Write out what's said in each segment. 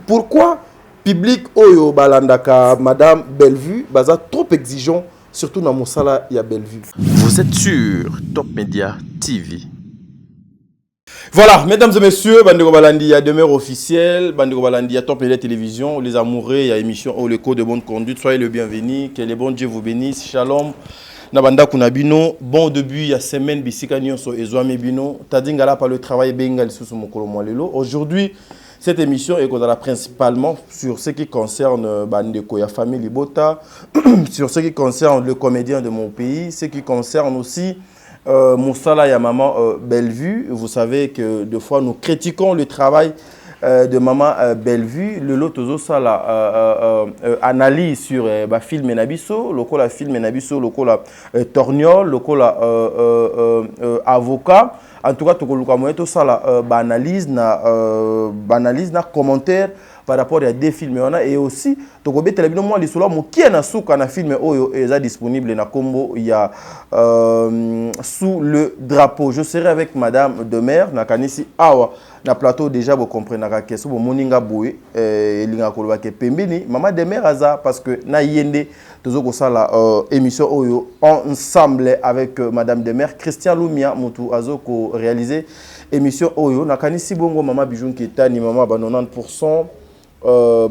Pourquoi public oyo balandaka Madame Bellevue baza trop exigeant, surtout dans mon sala ya Bellevue. Vous êtes sur Top Media TV. Voilà, mesdames et messieurs, Bandeko Balandi, il y a demeure officielle, Bandeko Balandi, il y a Top Media Télévision, les amoureux, il y a émission au Leco de bonne conduite, soyez le bienvenu, que les bons Dieu vous bénissent, shalom. Nabanda Kunabino, bon début, il y a semaine, Bissika Nyonso et Zouame Bino, Tadingala par le travail Bengal sous Mokolo Mwalelo. Aujourd'hui, cette émission est principalement sur ce qui concerne Bandeko ya famille Libota, sur ce qui concerne le comédien de mon pays, ce qui concerne aussi Moussala ya maman Bellevue. Vous savez que des fois nous critiquons le travail de maman Bellevue. Le lot tozo sala analyse sur film Nabiso, lokola film Nabiso, lokola torgnol, lokola avocat. En tout cas, tout ça, analyse na commentaire par rapport à des films. Et aussi, qui est film est disponible na Combo, il y a sous le drapeau. Je serai avec Madame Demer, na kanisi awa na plateau déjà vous comprenez que c'est moninga boy linga koloba ke pembeni Maman Demer aza parce que na yende tozoko sala émission oyo ensemble avec Madame Demer, Christian Lumia mutu azoko réaliser émission oyo na kanisi bongo Maman Bijoun Ketani Maman ba 90%,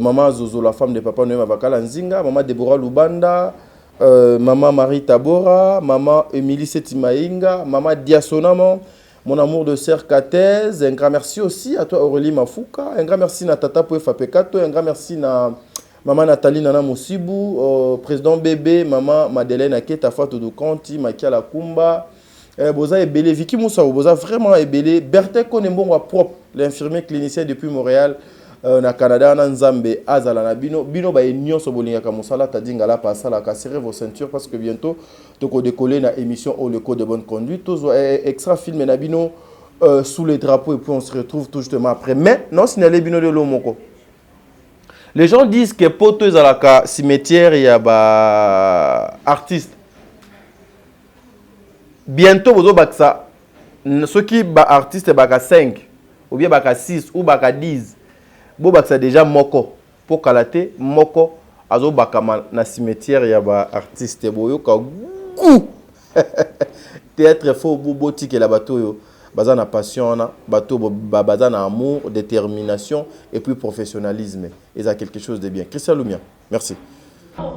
Maman Zozo la femme de Papa Noé Mabakala Nzinga, Maman Deborah Lubanda, Maman Marie Tabora, Maman Émilie Setimainga, Maman Diasonamo, mon amour de sœur Katez. Un grand merci aussi à toi Aurélie Mafouka, un grand merci à Tata Pouefa Pekato, un grand merci à Maman Nathalie Nana Moussibou, président bébé, Maman Madeleine Aketa Fatou Dukanti, Makia Lakumba, Boza Ebele, Vicky Moussa, Boza vraiment Ebele, Berthe Konembongo propre, l'infirmier clinicien depuis Montréal, na Canada, na Nzambe, Azala na Bino, Bino ba union so bolinga ka musala tadinga la pasala ka serrer vos ceintures parce que bientôt toko décoller na émission au le code de bonne conduite, tous extra film na Bino sous les drapeaux et puis on se retrouve tout justement après. Mais non, signalé Bino de Lomoko. Les gens disent que poto ezalaka cimetière ya ba artiste. Bientôt bozo baksa ceux qui ba artiste baka 5 ou bien baka 6 ou baka 10. Bobaksa déjà moko pour kalaté moko azo bakama na cimetière ya ba artiste boyo ka gu théâtre faux boboti que la bateau yo baza na passion na bateau baza na amour, détermination et puis professionnalisme et ça quelque chose de bien. Christian Lumia, merci. Maman,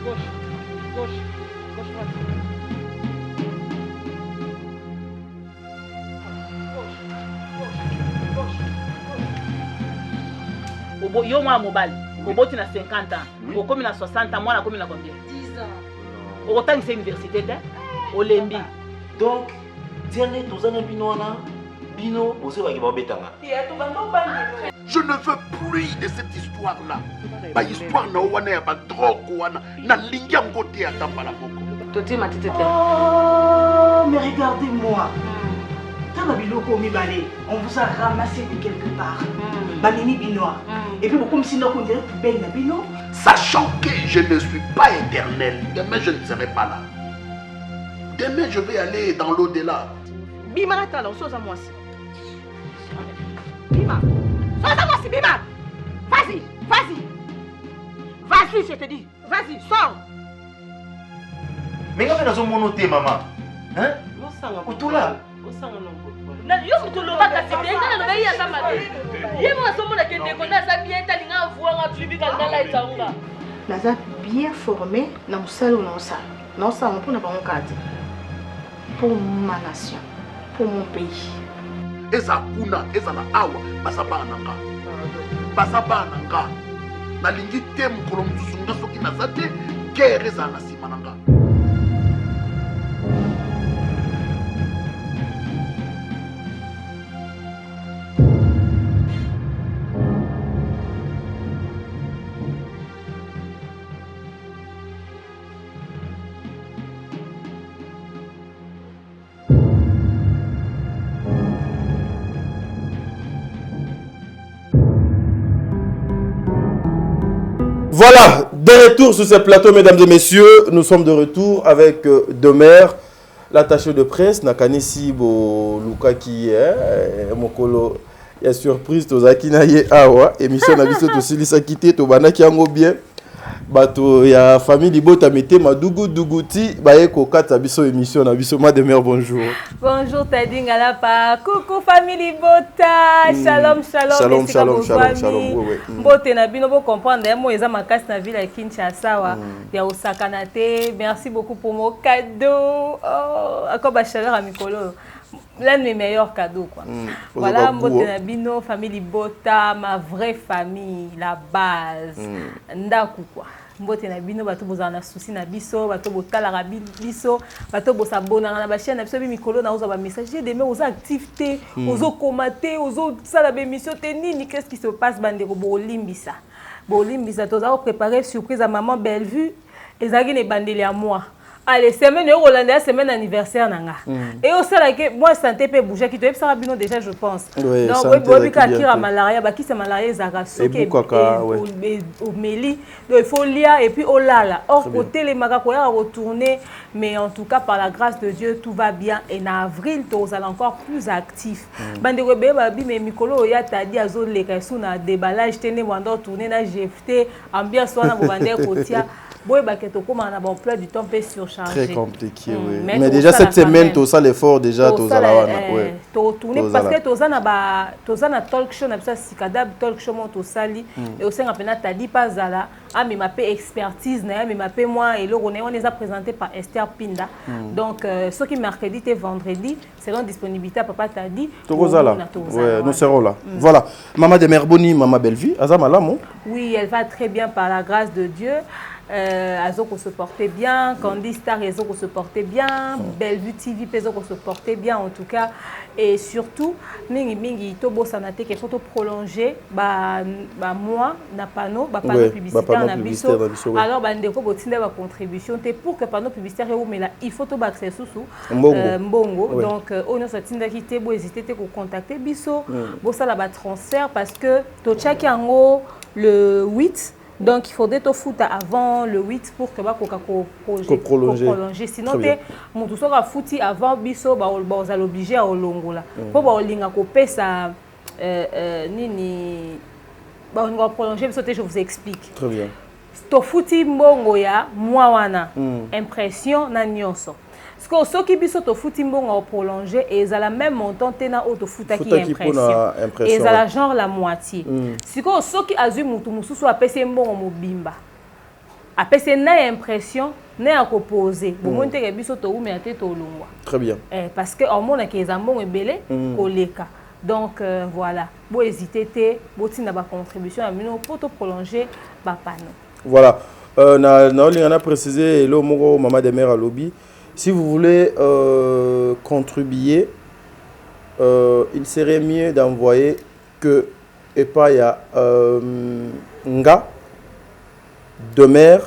Gauche, droite. Gauche. Yo moi mobile. Oboti na 50 ans. Okomi na 60 ans, moi na komi na combien? 10 ans. Autant que c'est université Olembi. Donc, dernier tozana bino na bino ose ba betanga. Je ne veux plus de cette histoire-là. Ba histoire na wana ya ba drogue wana na lingi yango te atamba la moko. Toti matete. Oh, mais regardez-moi. Dans ma biloko mibale, on vous a ramassé de quelque part. Banini binois. Et puis comme si nous on dirait poubelle na bino. Sachant que je ne suis pas éternel, demain je ne serai pas là. Demain je vais aller dans l'au-delà. Bima la tala, on s'ose à moi aussi. Bima. S'ose à moi aussi, Bima. Vas-y, vas-y. Vas-y, je te dis. Vas-y, sors. Mais quand on a mon thé, maman. Hein? Où tout là? Yo mutuluba kasi bien na ngai ya sama. Ye mo somo na kende ko na za bien ta linga vuanga bibi ka ngala itaunga. Naza bien formé na musalo na ça. Non ça on pour na ba ngati. Pour ma nation, pour mon pays. Eza kuna, eza na awa, basaba nanga. Basaba nanga. Na lingi te mukolo mususu nga soki nazate, guerre eza na sima nanga. Voilà, de retour sur ce plateau, mesdames et messieurs. Nous sommes de retour avec Domer, l'attaché de presse. Nakanisi bo Luka qui est mokolo. Il y a surprise, tozaki na ye awa. Émission na biso to silisa kité to banaki yango bien. Bato ya famille Libota mete madugu duguti baye ko kata biso émission na biso ma demeure bonjour. Bonjour Tading Alapa. Coucou famille Libota. Shalom shalom. Shalom. Mbote na bino bo comprendre mo eza makasi na ville ya Kinshasa wa ya Osaka na te. Merci beaucoup pour mon cadeau. Oh, akoba chaleur à mikolo. L'un de mes meilleurs cadeaux quoi. Voilà mbote na bino famille Libota, ma vraie famille, la base. Ndaku quoi. Mbote na bino bato bozana souci na biso bato botala biso bato bosabona na ba chaîne na biso bi mikolo na oza ba message de mais aux activités ozo commenter ozo sala ba émission te nini qu'est-ce qui se passe bande ko bolimbisa toza préparer surprise à maman Bellevue ezaki ne bandeli à moi. Allez, semaine semaine anniversaire nanga. Et au sein que moi santé peut bouger qui te ça bino déjà je pense. Oui, donc oui ka kira malaria ba qui c'est malaria zaka soke au meli donc il faut lire et puis olala or côté les maka ko ya retourner mais en tout cas par la grâce de Dieu tout va bien et en avril tu allons encore plus actif. Bande ko be ba bi mais mikolo ya tadi azo leka sous na déballage tene wando tourner na jefté ambiance wana bo bande kotia. Bon, bon, plein du temps surchargé. Très compliqué, oui. Mais déjà cette semaine, tout ça l'effort déjà, tout ça là. Parce que tout ça na talk show, na ça sikadab talk show mon tout sali et aussi on a tadi pas là, ah mais ma paix expertise, mais ma paix moi et le on les a présenté par Esther Pinda. Donc ce qui mercredi et vendredi seront disponibilité à papa tadi. Nous serons là. Voilà. Maman de Merboni, maman Bellevue, Azama là, mon. Oui, elle va très bien par la grâce de Dieu. Azoko se portait bien, Candy Star Azoko se portait bien, Bellevue TV Azoko se portait bien en tout cas et surtout mingi tobo sanate qu'il faut prolonger moi na panneau publicitaire na biso alors ndeko botinda ba contribution te pour que panneau publicitaire yo mais là il faut to ba accès sous mbongo donc on se tinda kité bo hésiter te ko contacter biso bo sala ba transfert parce que to check yango le 8. Donc il faudrait tout foutre avant le 8 pour que prolonger. Sinon, mon tout sera foutu avant biso vous allez obligé à olongola. Pour ba olinga ko pesa nini ba on va prolonger je vous explique. Très bien. To fouti mbongo ya moi wana impression na nyonso. Parce que ceux qui biso to fouti mbongo prolonger et ils a la même montant tena auto futa qui impression. Et ils a la genre la moitié. Si que ceux qui azu mutu mususu apese mbongo mobimba. Apese na impression na a poser. Bon monte ke biso to umi ate to longwa. Très bien. Parce que au mona ke ezambongo ebele koleka. Donc voilà, bo hésiter te, bo tina ba contribution à mino pour to prolonger ba panneau. Voilà. On a précisé le mot maman de mère à lobby. Si vous voulez contribuer, il serait mieux d'envoyer que Epaya Nga, Domer,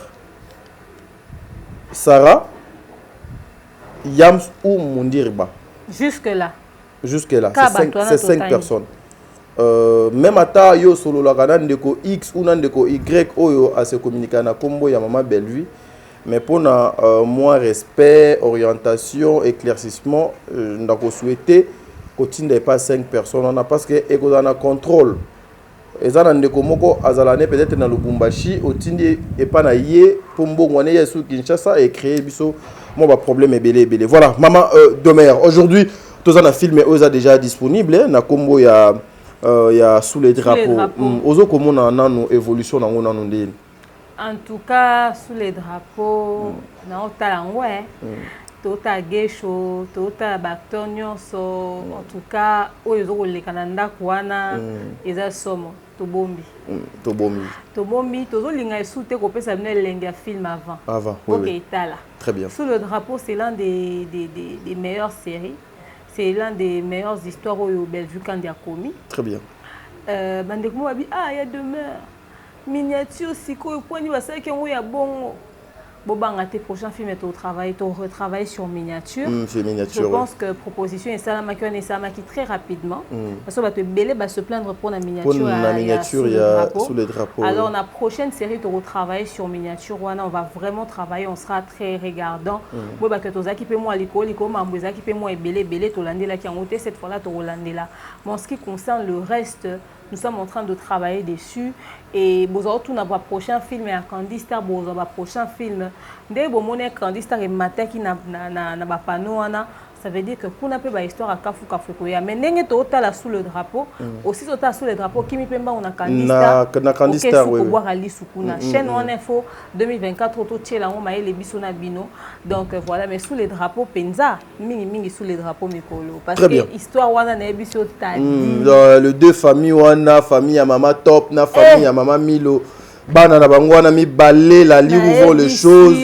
Sarah, Yams ou Mundirba. Jusque-là. Jusque-là, c'est 5 personnes. Même à yo solo la canane de ko X ou nan de ko Y oyo à se communiquer na combo ya maman Bellevue. Mais pour moins respect, orientation, éclaircissement, nous avons souhaité qu'il n'y ait pas 5 personnes. On a parce que nous avons un contrôle. Et ça, nous avons peut-être dans le Lubumbashi, et pas na yé, pour nous sous Kinshasa et créer un problème et belé. Voilà, maman Domer. Aujourd'hui, tout un film est déjà disponible. Na combo il y a sous les drapeaux. Ozo comment on a une évolution dans nous. En tout cas, sous les drapeaux, on a tota gesho, tota baktonyo so en tout cas, oyo le Canada kuana eza somo tobombi. Tobombi, tozo linga esute ko pesa bino lenga film avant. Oui. Très bien. Sous le drapeau, c'est l'un des meilleures séries. C'est l'un des meilleures histoires au Bellevue quand il y a commis. Très bien. Bandeko mo abi il y a demeure. Miniature siko point ni basaki ngo ya bongo Bobanga tes prochains films et ton retravail sur miniature. C'est miniature. Je pense que proposition et ça m'a qui très rapidement. Parce qu'on va te belé se plaindre pour la miniature. Pour la miniature, il y a sous le drapeau. Alors la prochaine série tu retravailles sur miniature. On va vraiment travailler, on sera très regardant. Moi bah que tu as équipé moi l'école, mamboza équipé moi et belé tolandé là qui en ôté cette fois-là tu rolandé là. Mais en ce qui concerne le reste, nous sommes en train de travailler dessus et bozo tout na prochain film et un Candy Star bozo ba prochain film dès bon mon Candy Star et matin qui na ba panneau ana. Ça veut dire que pour n'a pas histoire à Kafu Kafukoya mais n'engé to la sous le drapeau aussi to sous le drapeau qui mi pemba on a Candy Star na Candy Star oui voir ali sukuna chaîne on info 2024 auto tchela on maé les bisona bino donc voilà mais sous les drapeaux penza mingi sous les drapeaux mikolo parce que histoire wana na biso tadi le deux familles wana famille à maman top na famille à maman Milo bana na bango wana mi balé la lire les choses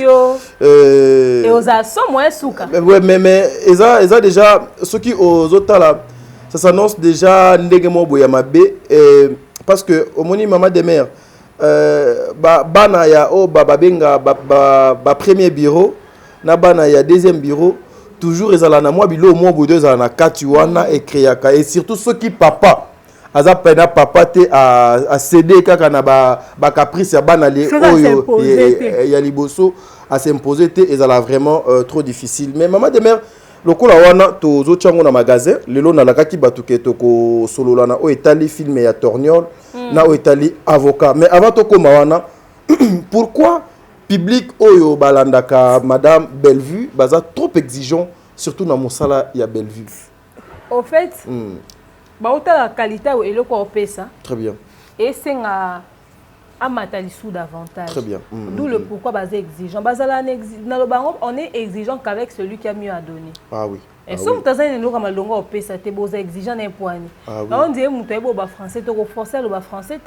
et aux assos moins souka mais eza déjà ceux qui aux autres là ça s'annonce déjà ndenge mo boya mabe parce que au moni maman de mère bana ya o baba benga ba premier bureau na bana ya deuxième bureau toujours ezala na moi bilo mo bo deux na kati wana et créaka et surtout ceux qui papa aza pena papa te a céder kaka na ba caprice ya bana le oyo ya liboso à s'imposer et ça vraiment trop difficile mais maman de mère lokola wana to zo chango na magasin lelo na lakaki batuke to ko solola na o etali film ya Torniol na o etali avocat mais avant to koma wana pourquoi public oyo balandaka madame Bellevue baza trop exigeant surtout na mosala ya Bellevue au fait ba ota la qualité ou eloko opesa très bien et c'est amatalisou davantage. Très bien. D'où le pourquoi basé exigeant. On est exigeant qu'avec celui qui a mieux à donner. Ah oui. Et si vous avez un malongo au pays, c'était beau exigeant d'un point. On dit que vous avez français, tu français, le français.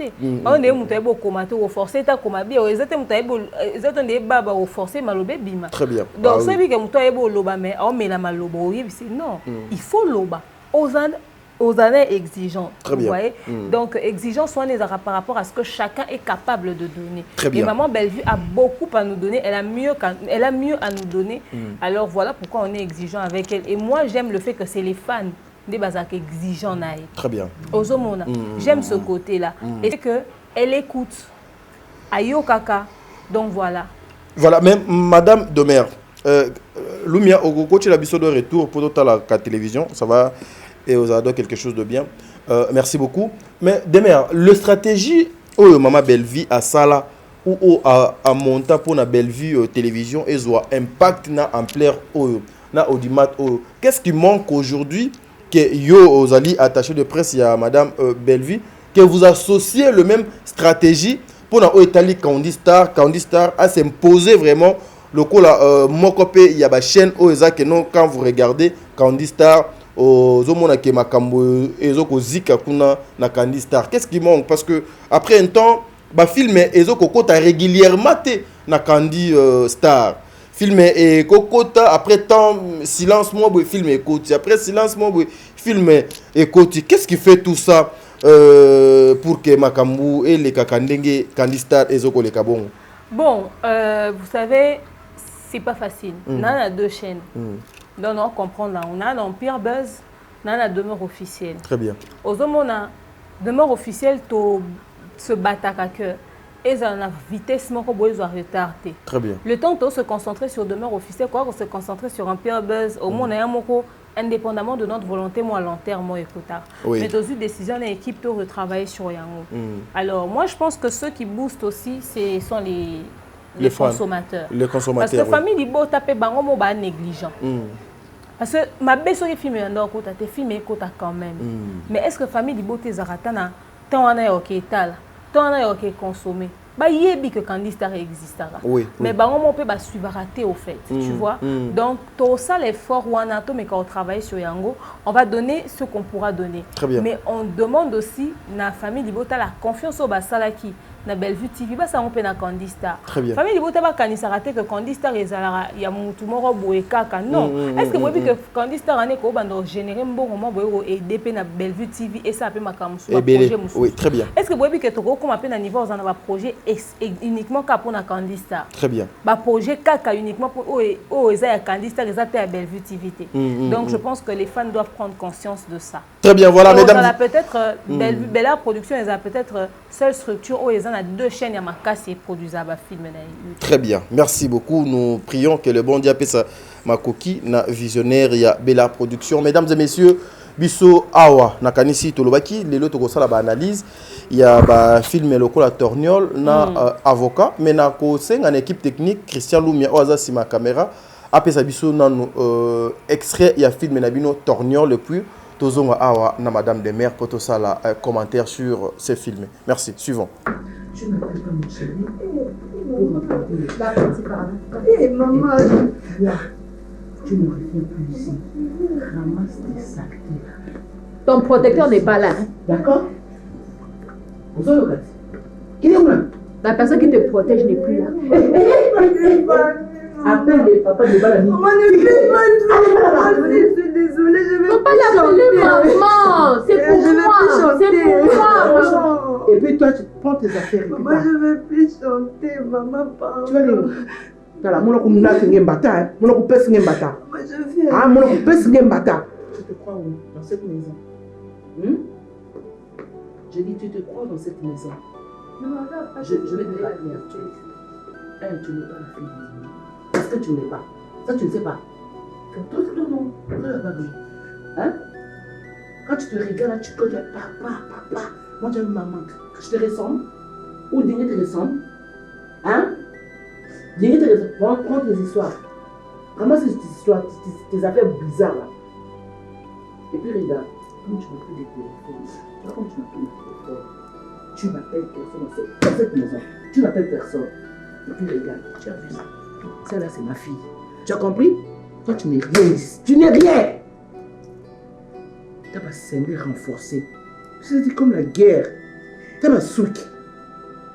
On dit que vous avez commenté au forcé, tu as commenté. Ils étaient des babas au forcé, malobé bima. Très bien. Donc celui qui vous avez beau loba, mais on met la malobo. Non, il faut loba. Aux années exigeantes. Très bien. Vous voyez? Donc, exigeant soit par rapport à ce que chacun est capable de donner. Très bien. Et maman Bellevue a beaucoup à nous donner, elle a mieux à nous donner. Alors voilà pourquoi on est exigeant avec elle. Et moi, j'aime le fait que c'est les fans des Bazak exigeants. Très bien. Ozomona. J'aime ce côté-là. Et c'est qu'elle écoute. Ayo Kaka. Donc voilà. Voilà, même Madame Domer, Lumia, au coach la biseau de retour pour toute la télévision, ça va. Et aux ados quelque chose de bien. Merci beaucoup. Mais Demer, le stratégie où Maman Bellevue a ça là ou à monter pour la Bellevue télévision et soit impact na ampleur na audimat qu'est-ce qui manque aujourd'hui que yo aux alliés attachés de presse il y a Madame Bellevue que vous associez le même stratégie pour na Italie Candy Star à s'imposer vraiment le coup là mokopé il y a ba chaîne que non quand vous regardez Candy Star Zomona ke makambo ezoko zika kuna na Candy Star. Qu'est-ce qui manque parce que après un temps ba film ezoko kota régulièrement na Candy Star. Film et kokota après temps silence moi film et côté après silence moi film et côté. Qu'est-ce qui fait tout ça pour que makambo et les kakandenge Candy Star ezoko le kabon? Bon, vous savez c'est pas facile. On a deux chaînes. Donc, on comprend là. On a l'Empire Buzz, on a la demeure officielle. Très bien. Aux hommes, on a demeure officielle, tu se battre à cœur. Et ça a vitesse, mais on doit retarder. Très bien. Le temps de se concentrer sur demeure officielle, quoi, on se concentrer sur Empire Buzz. Au moins, on a un mot indépendamment de notre volonté, moi, à long terme, moi, écoute. Oui. Mais dans une décision, l'équipe peut retravailler sur Yango. Alors, moi, je pense que ceux qui boostent aussi, ce sont les consommateurs. Les consommateurs. Parce que la famille, ils tapent bango mo ba négligent. Parce que ma belle sur les films en côté tes films côté quand même. Mais est-ce que famille ils tes zaratana tant on a OK tal, tant on a OK consommer. Ba yebi que Candy Star existera. Oui. Mais bango mo peut ba suivre rater au fait, tu vois. Donc tout ça l'effort ou anato mais quand on travaille sur Yango, on va donner ce qu'on pourra donner. Très bien. Mais on demande aussi na famille libota la confiance au basalaki. na Bellevue TV ba ça on peut na Candy Star. Très bien. Famille libota ba kanisa raté que Candy Star ezala ya mutu moko boye kaka non. Est-ce que vous que Candy Star ane ko bando générer mbongo mo boye aider pe na Bellevue TV et ça peut makamusu projet musu. Oui, très bien. Est-ce que vous que toko comme appel na niveau on a projet uniquement ka pour na Candy Star. Très bien. Ba projet kaka uniquement pour eza ya Candy Star eza te à Bellevue TV. Donc je pense que les fans doivent prendre conscience de ça. Très bien, voilà, mesdames. On a peut-être Bella Production, ils ont peut-être seule structure où ils ont 2 chaînes à Makassi et produisent un film. Très bien, merci beaucoup. Nous prions que le bon Dieu passe ma coquille, na visionnaire, il y a Bella Production. Mesdames et messieurs, biso awa nakanisi tolobaki lelo tokosala ba analyse il y a ba film loko la torgnole na avocat mais na ko senga na équipe technique Christian Lumia oza sima caméra apesa biso nanu extrait il y a film na bino torgnole le plus tozonga awa na madame de maire pour tosala commentaire sur ce film. Merci, suivant. Tu n'appelles pas mon chéri pour m'apporter Eh maman, tu ne reviens plus ici. Ramasse tes sacs. ton protecteur n'est pas là. Hein? D'accord? Vous avez regardé? Qui est là? La personne qui te protège n'est plus là. Appelle les papas de Balani. Maman, ne fais pas tout. Je suis désolée, je vais pas l'appeler maman. C'est pour moi. C'est pour moi. Et puis toi, tu prends tes affaires. Maman, je ne veux plus chanter. Maman, pardon. Tu vas aller où? Voilà, mon oncle n'a pas de bata. Mon oncle pèse un bata. Maman, je viens. Ah, mon oncle pèse un bata. Tu te crois où? Dans cette maison? J'ai dit, tu te crois dans cette maison? Je vais te rappeler un truc. Tu n'es pas la fille. Parce que tu n'es pas. Ça, tu ne sais pas. Non. Hein? Quand tu te regardes là, tu connais papa. Moi, j'ai une maman. Je te ressemble. Ou Digne te ressemble. Hein? Digne te ressemble. Prends tes histoires. Ramasse tes histoires, tes affaires bizarres là. Et puis regarde, comme tu m'as pris des téléphones, comme tu m'as pris des téléphones, tu m'appelles personne dans cette maison. Tu n'appelles personne. Et puis regarde, tu as vu ça. Celle-là, c'est ma fille. Tu as compris? Toi, tu n'es rien ici. Tu n'es rien. Tu as ma scindé renforcée. C'est comme la guerre. Tu as ma souk.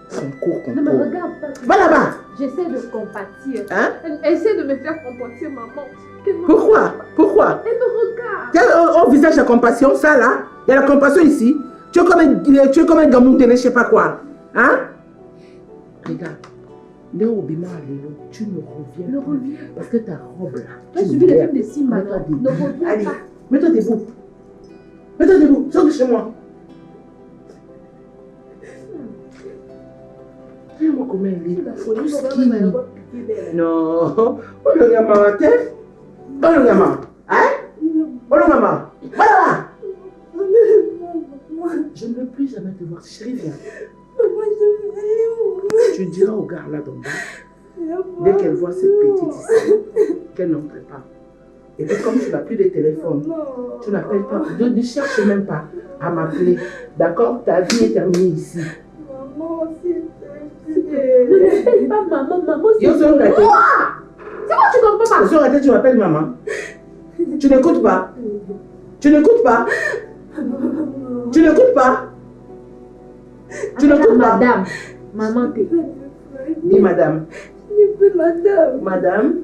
Son cours qu'on Non, mais regarde pas. Va là-bas. J'essaie de compatir. Hein? Elle essaie de me faire compatir, maman. Pourquoi? Elle me regarde. Quel au visage de compassion, ça là? Il y a la compassion ici. Tu es comme un gamou de je ne sais pas quoi. Hein? Regarde. Léo Bima, tu ne reviens pas. Parce que ta robe là. Tu as suivi le film de Simba. Ne reviens Allez, pas. mets-toi debout. Mets-toi debout. Sors de chez moi. Regarde-moi comment elle est. Non. Oh le gamin, t'es? Oh le gamin. Hein? Oh le gamin. Voilà. Je ne veux plus jamais te voir. Chérie, viens. Tu diras au gars là d'en bas, dès qu'elle voit cette petite ici, qu'elle n'entre pas. Et puis comme tu n'as plus de téléphone, tu n'appelles pas, ne cherche même pas à m'appeler. D'accord? Ta vie est terminée ici. Maman, s'il te plaît. Ne m'appelle pas maman, C'est quoi tu comprends pas? Tu m'appelles maman. Tu n'écoutes pas. Tu n'écoutes pas. Tu n'écoutes pas. Tu n'écoutes pas. Madame. Maman, t'es. Dis madame. Madame. Madame,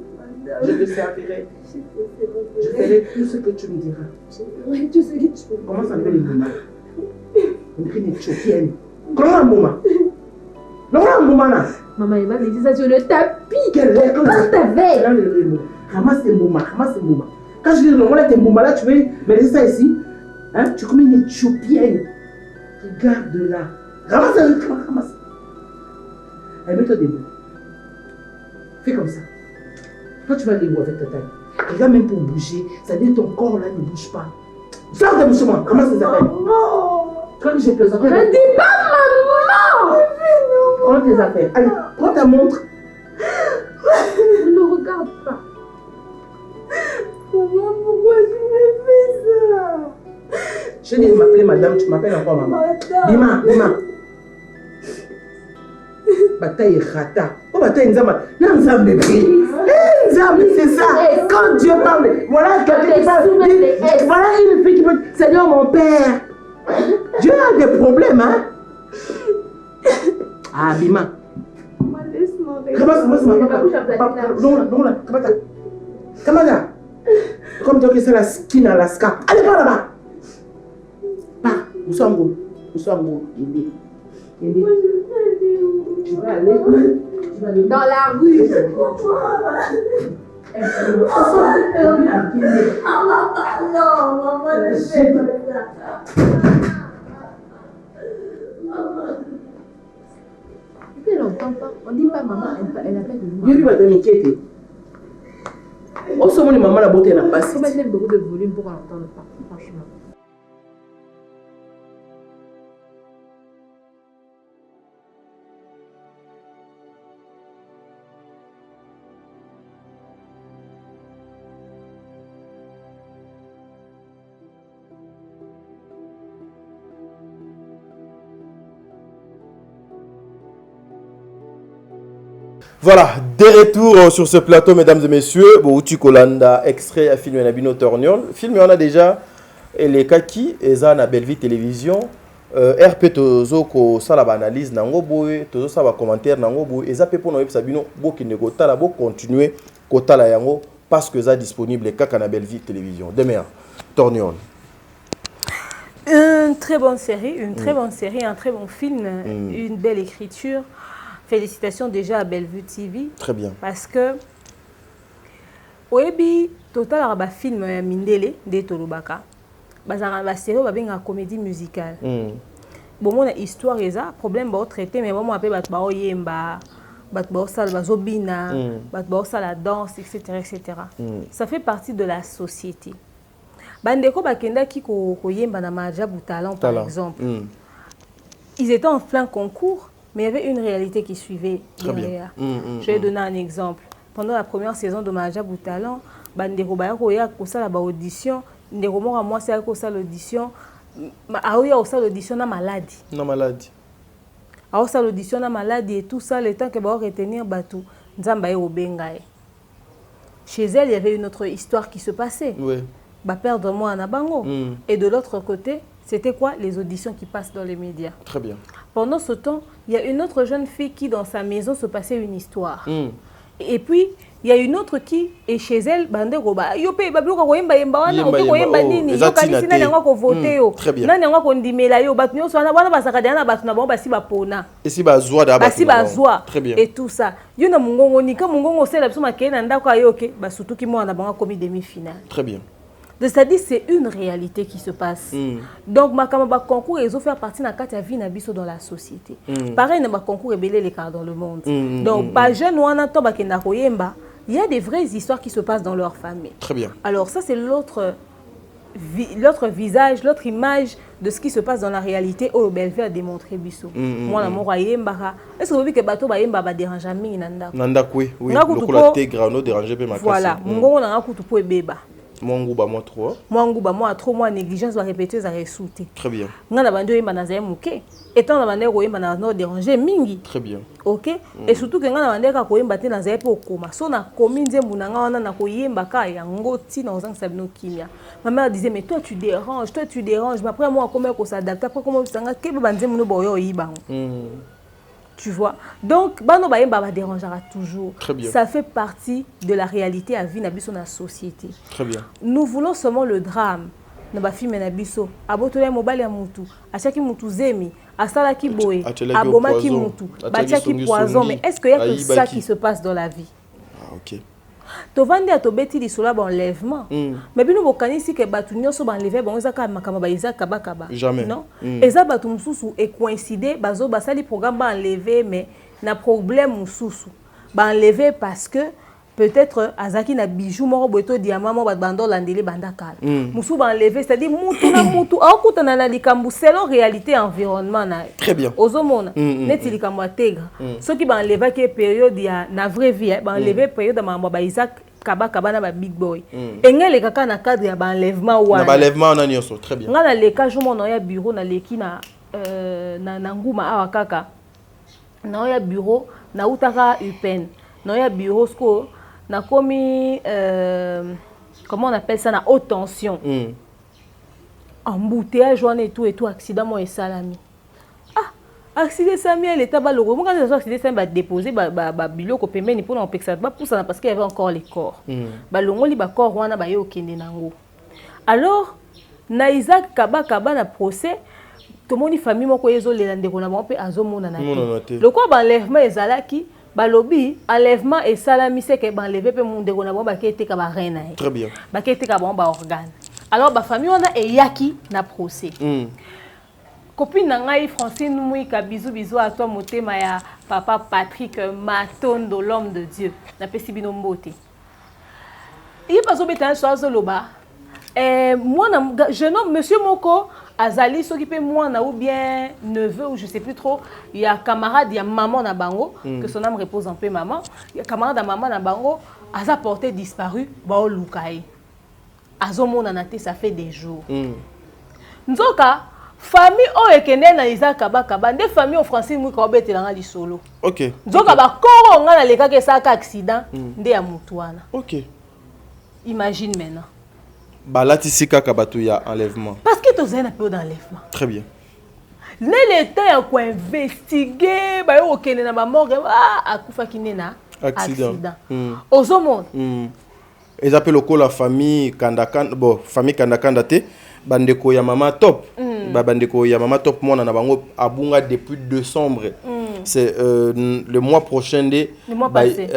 je te servirai. Je ferai tout ce que tu me diras. Tout ce que tu veux. Comment ça s'appelle les moments? On crie des chokiennes. Comment un moment? Là. Maman, il va me dire ça sur le tapis. Quelle est? Pas ta veille. Ramasse tes mouma. Quand je dis non, tes mouma là, tu veux me laisser ça ici? Hein? Tu commets une éthiopienne. Regarde là. Ramasse. Allez, mets-toi debout. Fais comme ça. Toi, tu vas debout avec ta taille. Regarde même pour bouger. C'est-à-dire ton corps là ne bouge pas. Sors de bouchement. Ramasse tes affaires. Toi que j'ai présenté. Ne dis pas maman. Prends tes affaires. Allez, prends ta montre. Ne me regarde pas. Maman, pourquoi tu me fais ça? Je dis de m'appeler madame, tu m'appelles encore maman. Bima. Bataille rata. Oh, bataille Nzamba. Nzamba, c'est ça. Quand Dieu parle, voilà quelqu'un qui parle. Voilà une fille qui peut. Seigneur, mon père. Dieu a des problèmes, hein. Ah, Bima. Laisse-moi. Non, Kamada. Comme toi qui c'est la skin à la ska. Allez, par là-bas. Pars, nous sommes beaux. Tu vas aller dans la rue. Non, maman, ne fais pas ça. Elle n'entend pas. On dit pas maman, elle appelle de lui. Il va t'inquiéter. On se dit maman la beauté n'a pas. Il faut mettre beaucoup de volume pour qu'on n'entende pas, franchement. Voilà, des retours sur ce plateau, mesdames et messieurs. Bouti Kolanda, extrait à film Nabino Tornion. Film, on a déjà les kaki, et ça, na Belleville Télévision. RP tozo ko sala ba analyse nango boye, tozo sala ba commentaire nango boye. Et ça, pour nous, Sabino, beaucoup ne kota la, beaucoup continuer kota la yango parce que ça disponible kaka na Belleville Télévision. Demain, Tornion. Une très bonne série, un très bon film, une belle écriture. Félicitations déjà à Bellevue TV. Très bien. Parce que Oebi total araba film Mindele de Tolobaka. Bazara ba série ba benga comédie musicale. Bon mon histoire eza problème ba traiter mais bon appelle bat ba oyemba, bat ba sala bazobina, bat ba sala danse etc. Ça fait partie de la société. Bandeko bakenda ki ko yemba na Majabu Talent par exemple. Ils étaient en plein concours. Mais il y avait une réalité qui suivait derrière. Je vais donner un exemple. Pendant la première saison de Majabu Talent, Bandeko Bayakoya Kosa la audition, Ndeko Mora moi c'est Kosa l'audition, Aoya Kosa l'audition na maladie. Na maladie. Aosa l'audition na maladie et tout ça le temps que ba retenir Batou, Nzamba e Obengae. Chez elle, il y avait une autre histoire qui se passait. Oui. Ba perdre moi na bango. Et de l'autre côté, c'était quoi? Les auditions qui passent dans les médias. Très bien. Pendant ce temps, il y a une autre jeune fille qui, dans sa maison, se passait une histoire. Et puis, il y a une autre qui est chez elle, très bien. Et tout ça. Très bien. C'est-à-dire c'est une réalité qui se passe. Donc ma concours ils ont fait partie de la vie dans la société. Pareil na concours rebelle les cas dans le monde. Donc pas jeune il y a des vraies histoires qui se passent dans leur famille. Très bien. Alors ça c'est l'autre visage, l'autre image de ce qui se passe dans la réalité au Bellevue a démontré biso. Moi la mort yemba. Est-ce que vous voyez que bateau ba yemba ba dérange mi nanda. Nanda oui. Le cola intégral no déranger pe ma. Voilà, mongo na kutu po beba. Moi trop. Moi trop, moi négligence va répéter ça ressoute. Très bien. Ngana bando yemba na zaye muke. Étant na bande ko yemba na no déranger mingi. Très bien. OK? Et surtout que ngana bande ka ko yemba te na zaye po koma. So na komi nzembu na ngana na ko yemba ka ya ngoti na ozang sabino kimia. Ma mère disait mais toi tu déranges. Mais après moi comment ko s'adapter après comment sanga ke ba nzembu no boyo yibango. Tu vois. Donc, bano ba yemba ba dérangera toujours. Très bien. Ça fait partie de la réalité à vie na biso na société. Très bien. Nous voulons seulement le drame. Na ba film na biso. Abotole mobile ya mutu. Achaki mutu zemi. Asala ki boye. Aboma ki mutu. Batia ki poison. Mais est-ce qu'il y a que ça qui se passe dans la vie? Ah, ok. Tovandi a tobeti li sola enlèvement. Mais bino bokanisi ke batu nyonso ba enlever ba ezaka makama ba ezaka kaba. Jamais. Non. Eza batu mususu e coïncider bazo basali programme ba enlever mais na problème mususu. Ba enlever parce que peut-être azaki na bijou moko boto diamant mo ba bando landele bandakala. Musu ba enlever c'est-à-dire mutu na mutu akutana na likambu selon réalité environnement na. Très bien. Ozomona neti likambu atègre. Ceux qui ba enlever que période ya na vraie vie ba enlever période mamba ba Isaac kaba na ba big boy. Engele kaka na cadre ya ba enlèvement wana. Na ba enlèvement na nyonso très bien. Ngana le cas jomo na ya bureau na leki na na nguma awa kaka. Na ya bureau na utaka UPN. Na ya bureau sko na komi comment on appelle ça na haute tension. Embouteillage et tout accident mo et salami. Ah accident Samuel l'état baloko moi quand accident Samuel va déposer ba biloko pembeni pour on pexer pas pour ça parce qu'il y avait encore les corps balongoli ba corps wana ba yo kende nango alors na Isaac Kaba na procès tout moni famille moko ezolela ndeko na bango pe azomona na te le quoi enlèvement ezalaki balobi enlèvement et salami c'est que enlever pe mon ndeko na bango ba kete ka ba reine très bien ba kete ka ba organe alors ba famille wana eyaki na procès copine na ngai Francine Mouika bisous à toi motema ya papa Patrick Matondo l'homme de Dieu na pesi bino mbote il pas obéta so loba moi jeune homme monsieur Moko azali s'occuper moi na ou bien neveu ou je sais plus trop il y a camarade il y a maman na bango que son âme repose en paix maman il y a camarade à maman na bango aza porté disparu ba o lukai azomona na te ça fait des jours nzoka famille o ekende na Isaac Kaba nde famille o Francine Mouika obetelanga lisolo OK nzoka ba koro nga na leka ke saka accident nde ya mutuana OK imagine maintenant balati kaka bato ya enlèvement parce que tu as un peu d'enlèvement très bien l'état ko investiguer ba yo okende na ba mort akufa kinena accident ozomona ils appellent la famille Kandakanda bon famille Kandakanda te bandeko ya mama top bandeko ya mama top mona na bango abunga depuis décembre c'est le mois prochain le mois passé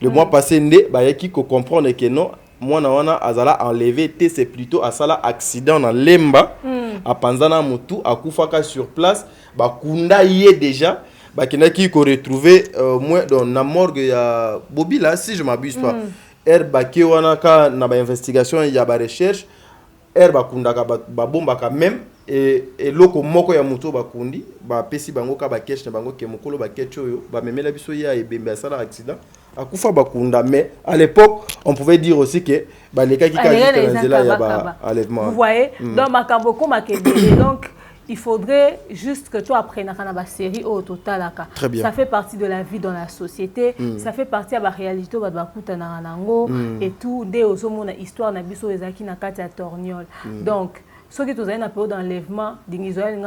le mois passé ndé ba yaki ko comprendre que non moi na azala enlevé c'est plutôt à sala accident na lemba a panzana mutu akufaka sur place ba kunda yé déjà ba kinaki ko retrouver moi dans la morgue ya Bobby là si je m'abuse pas ba ki wana ka na ba investigation ya ba recherche ba kunda ka ba bomba ka même et loko moko ya mutu ba kundi ba pesi bango ka ba cache na bango ke mokolo ba ketcho yo ba memela biso ya ebembe sala accident akufa bakunda mais à l'époque on pouvait dire aussi que baleka ki ka nzela ya ba enlèvement vous voyez donc makambo ko makebele donc il faudrait juste que tu apprennes à la série au total ça fait partie de la vie dans la société ça fait partie de la réalité de la et tout dès aux hommes histoire na biso ezaki na kati ya torgnole donc ce qui est un peu d'enlèvement, d'Israël,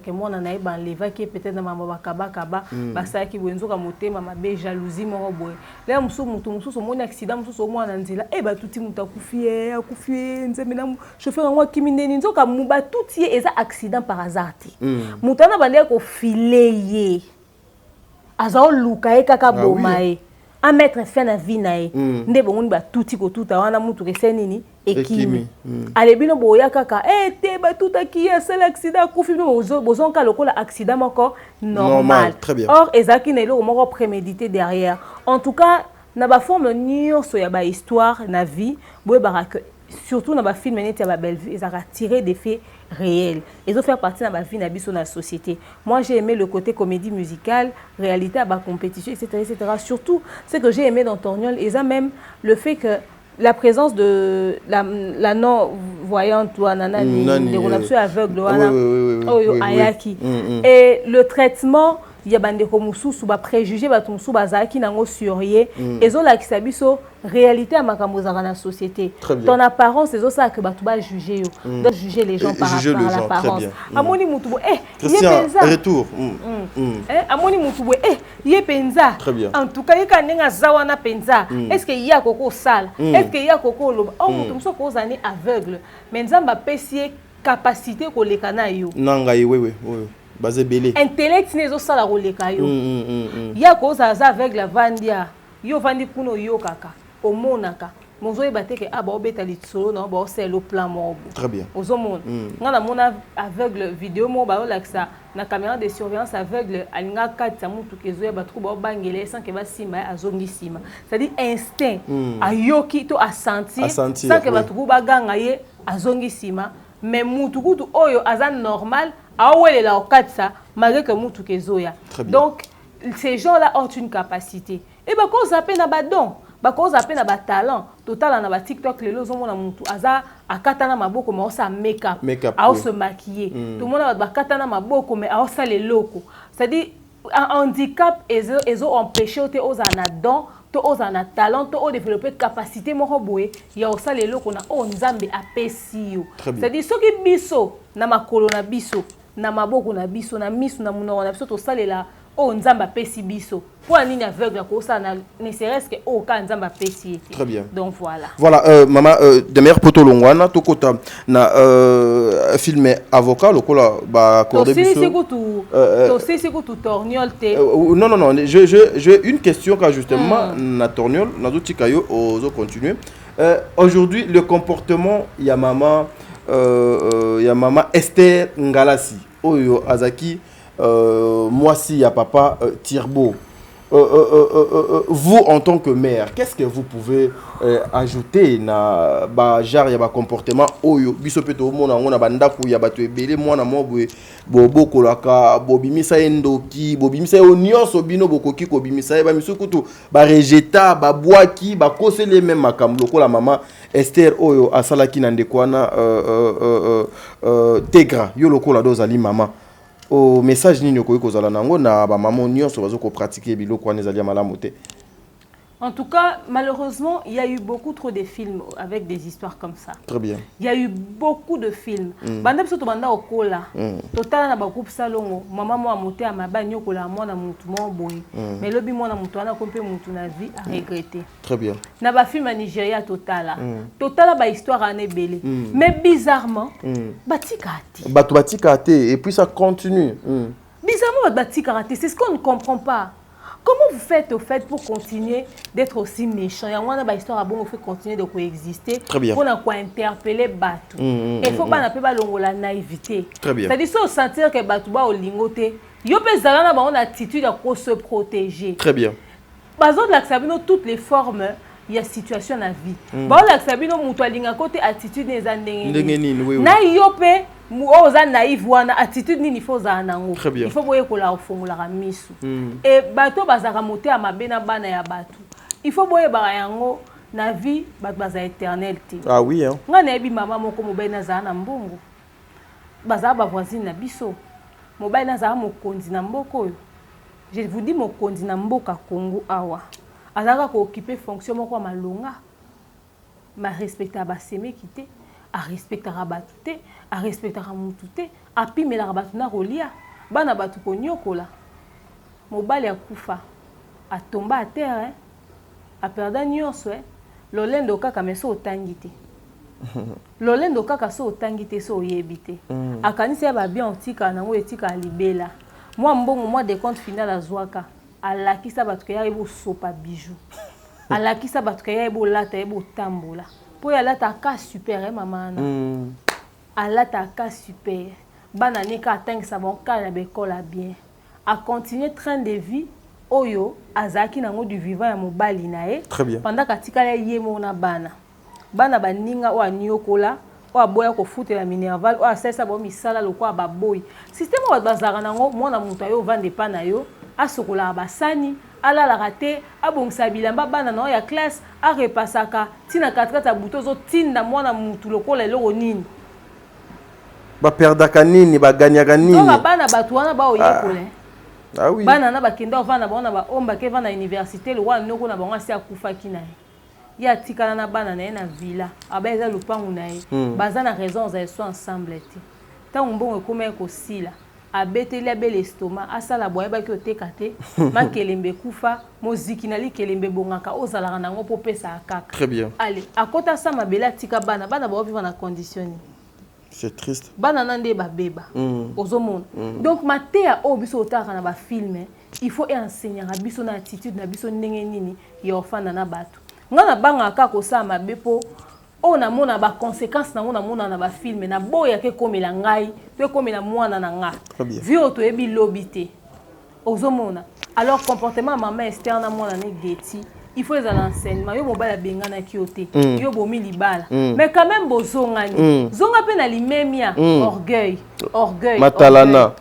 que moi on a enlevé qui peut-être dans ma kaba, ça qui veut dire que ma jalousie, mon boy. Là, mon accident, mon anzila, et bah tout le monde a couffé, chauffeur moi qui mine, nous comme bah tout y est accident par hasard. Moutana bandé ko filé, azao lukae kaka bomae. À mettre fin à vie nae nde bongo ba tuti ko tuta wana mutu kesenini ekimi alebino boya kaka te ba tuta ki ya sel accident kufi bozon ka lokola accident moko normal or ezaki na elo moko prémédité derrière en tout cas na ba forme nyonso ya ba histoire na vie boye baraka surtout dans le film ils ont tiré des faits réels. Ils ont fait partie de la vie de la société. Moi, j'ai aimé le côté comédie musicale, réalité à la compétition, etc. Surtout, ce que j'ai aimé dans Torgnole, ils ont même le fait que la présence de la non-voyante, des relations aveugles, Ayaki, et le traitement, il y a des préjugés, qui n'ont suré, et ils ont la réalité à la société. Ton apparence, c'est ça que tu vas juger. Tu juger les gens par rapport à l'apparence. Amoni Moutoubo, Christian, retour. Amoni Moutoubo, penza. En tout cas, il y a zawana penza. Est-ce qu'il y a coco sale? Est-ce qu'il y a coco loba? Oh, Moutoumso cause année aveugle. Mais Nzamba pesier capacité ko le kanayo. Nangai, oui. Basé belé. Intellect n'est pas ça la rôle kayo. Ya cause avec la vandia. Yo vandi kuno yo kaka. Au monaka. Monzo ebate ke aba obeta litsolo na ba c'est le plan mobo. Très bien. Ozomona. Ngana mona aveugle vidéo mo ba laksa na caméra de surveillance aveugle alinga kati mutu kezo ya batku ba bangele sans que ba simba azongi sima. C'est-à-dire instinct. Ayoki to a sentir sans que batku ba ganga ye azongi sima. Mais mutu kutu oyo azan normal awelela okatsa malgré que mutu kezoya. Donc ces gens-là ont une capacité. Et bah quand ça peine à badon, bah quand ça peine à talent, total na ba TikTok les lozo mona mutu aza akatana maboko mais on sa make-up, a se maquiller. Tout le monde va katana maboko mais a ça les locaux. C'est-à-dire un handicap ils ont empêché aux anadon, aux ana talent, aux développer capacité mo boye, ya ça les locaux na on nzambe apesi yo. C'est-à-dire ceux qui biso na makolo na biso na maboko na biso na miso na munoko na biso to salela o nzamba pesi biso pour un ligne aveugle ko ça ne serait-ce que aucun nzamba pesi. Très bien. Donc voilà. Voilà maman de meilleur poto longwana to kota na film avocat lokola ba accordé biso. To c'est tout torniol te. Non j'ai une question quand justement na torniol na doti kayo ozo continuer. Aujourd'hui le comportement ya maman Esther Ngalasi oyo azaki moi si ya papa Tirbo. Vous en tant que mère, qu'est-ce que vous pouvez ajouter na ba genre ya ba comportement oyo biso peto mona ngona bandaku ya bato ebele mwana mobwe bobo kolaka bobimisa endoki bobimisa onyoso bino bokoki ko bimisa ba misukutu ba rejeta ba bwaki ba kosele même makambo lokola mama Esther oyo asalaki na ndekwana tegra yo lokola dozali mama. Au message nini ko kozala nango na ba maman nyonso bazo ko pratiquer biloko wana ezali malamu te. En tout cas, malheureusement, il y a eu beaucoup trop de films avec des histoires comme ça. Très bien. Il y a eu beaucoup de films. Banda biso to banda okola. Total na ba groupe salongo, maman mo amoté à ma banyo kola mo na mutu mo boy. Mais lobi mo na mutu ana kompe mutu na vie à regretter. Très bien. Na ba film à Nigeria total. Total ba histoire ane belé. Mais bizarrement, batika ati. Batika ati et puis ça continue. Bizarrement batika ati, c'est ce qu'on ne comprend pas. Comment vous faites au fait pour continuer d'être aussi méchant? Il y a une histoire à bon, vous faites continuer de coexister. Très bien. Pour interpeller Batou. Il faut pas la naïveté. Très bien. C'est-à-dire qu'il sentir que Batou va au lingoté. Il y a une attitude pour se protéger. Très bien. Par exemple, toutes les formes, il y a situation dans la vie. Par exemple, côté attitude des oui. Na yope oza naïve wana attitude nini faut za nango. Il faut boye ko la fongola misu. Et bato bazaka moté à mabena bana ya bato. Il faut boye ba yango na vie baza éternel te. Ah oui hein. Nga na yebi mama moko mobena za na mbongo. Baza ba voisine na biso. Mobena za mokonzi na mboko. Je vous dis mokonzi na mboka Congo awa. Azaka ko occuper fonction moko malonga. Ma respecta ba seme kité. A respectera batute, a respectera mutute, a pimela batuna rolia, bana batu konyokola. Mobali ya kufa, a tomba à terre, a perda nyonso, lolendo kaka meso otangite. Lolendo kaka so otangite so yebite. A kanisa ba bien otika nango etika libela. Moi mbongo moi de compte final à Zwaka, a lakisa batu ya ebo sopa bijou. A lakisa batu ya ebo lata ebo tambola. Pour y aller à cas super maman aller à cas super bana nika atteindre sa bon cas na bekola bien à continuer train de vie oyo azaki nango du vivant ya mobali nae pendant katika ye mona bana baninga o anyokola o aboya ko foutre la minerval o asesa bo misala lokwa ba boy système wa bazara nango mona mutu yo vande pa na yo asokola basani ala la raté abongisa bilamba bana na ya classe a repassaka tina 4 butozo tinda mwana mutu lokola eloko nini ba perdaka nini ba ganyaka nini donc bana batu wana ba oyekole ah oui bana na bakenda ovana bona ba omba ke vana université lo wana noko na bango asi akufa kina ya tikana na bana na na villa abeza lupangu na baza na raison za so ensemble ti tango mbongo ekoma ko sila abeteli abel estomac asala boye ba ki otekate makelembe kufa moziki nali kelembe bongaka ozalaka nango po pesa kaka. Très bien. Allez, akota sa mabela tika bana ba vivre na conditionné. C'est triste. Bana nande ba beba. Ozomona. Donc matea o biso otaka na ba film, il faut enseigner à biso na attitude na biso ndenge nini ya ofanda na bato. Ngana banga ka ko sa mabepo on a mona ba conséquences na mona na ba film na boya ke komela ngai pe komela mwana na nga vi oto ebi lobité ozomona alors comportement maman Esther na mwana ne geti il faut les enseignements yo mobala benga na kiote yo bomi libala mais quand même bozongani zonga pe na limemia orgueil matalana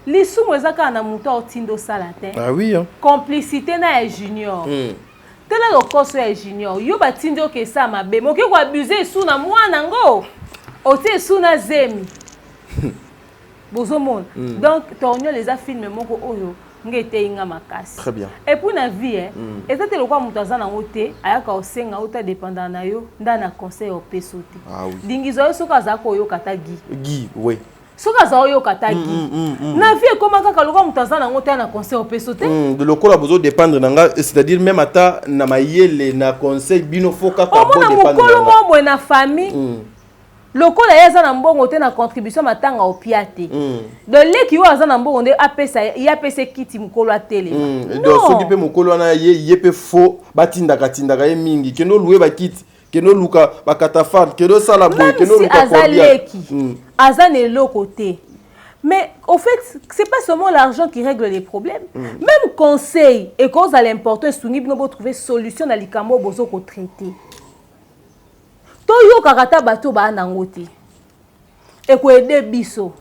lisumu ezaka na muto otindo salatin ah oui hein complicité na junior tela lokoso ya junior yo batindi okesa mabe moki ko abuser sous na mwana ngo otie sous na zemi bozomona donc tornio les a filmé moko oyo ngete inga makasi très bien et puis na vie ezate lokwa mutu azana ngote ayaka osenga ota dépendant na yo ndana conseil opesote ah oui dingizo yo soka zako yo kata gi oui soka za oyo kataki na vie comment kaka loka mutaza na ngota na conseil au pesote de lokola bozo dépendre nanga c'est-à-dire même ata na mayele na conseil bino foka ka bo dépendre mokolo mo na famille lokola yeza na mbongo te na contribution matanga opiate de leki yo aza na mbongo nde apesa ya pesa kiti mokolo atele donc soki pe mokolo na ye pe fo batinda ye mingi keno louer ba kiti keno luka bakatafar keno sala boy keno luka azaleki azane lokote. Mais au fait, c'est pas seulement l'argent qui règle les problèmes. Même conseil et cause à l'important soutenir nous trouver solution dans les camo bozo ko traiter. To yo karata bato ba nangote. Et ko aider biso.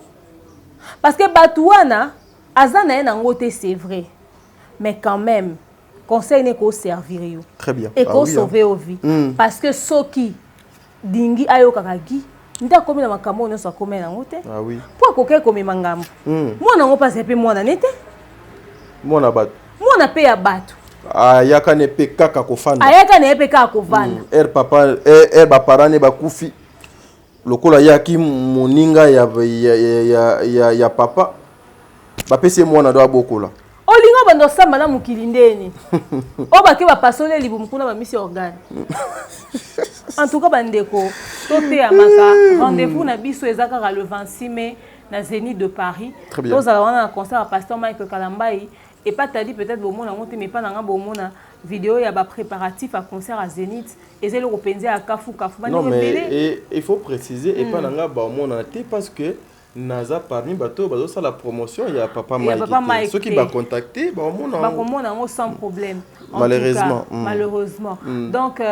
Parce que batouana azana nangote c'est vrai. Mais quand même conseil n'est qu'au servir yo. Très bien. Et qu'au sauver aux vies. Parce que soki dingi ayo kakagi nda komi na makambo no so komi na ngote. Ah oui. Pour koke komi mangambo. Mwana ngo passe pe mwana nete. Mwana bato. Mwana pe ya bato. Ayaka ne pe kaka kofanda. Ayaka ne pe kaka kofanda. Papa ba parane ba kufi. Lokola yaki moninga ya papa. Ba pese mwana do abokola. Olingo bando samba na mukili ndeni. Oba ke ba pasole libu mukuna ba misi organe. En tout cas bandeko, toté amaka rendez-vous na biso ezaka le 26 mai na Zénith de Paris. Nous allons avoir un concert à pasteur Michael Kalambai et pas t'as dit peut-être bon na monter mais pas na bon na vidéo il y a ba préparatif à concert à Zénith et c'est le repenser à Kafu. Non mais il faut préciser et pas na ba mona té parce que naza parmi bateau bazo ça la promotion il y a papa Mike ceux qui va contacter ba mona sans problème. Malheureusement. Donc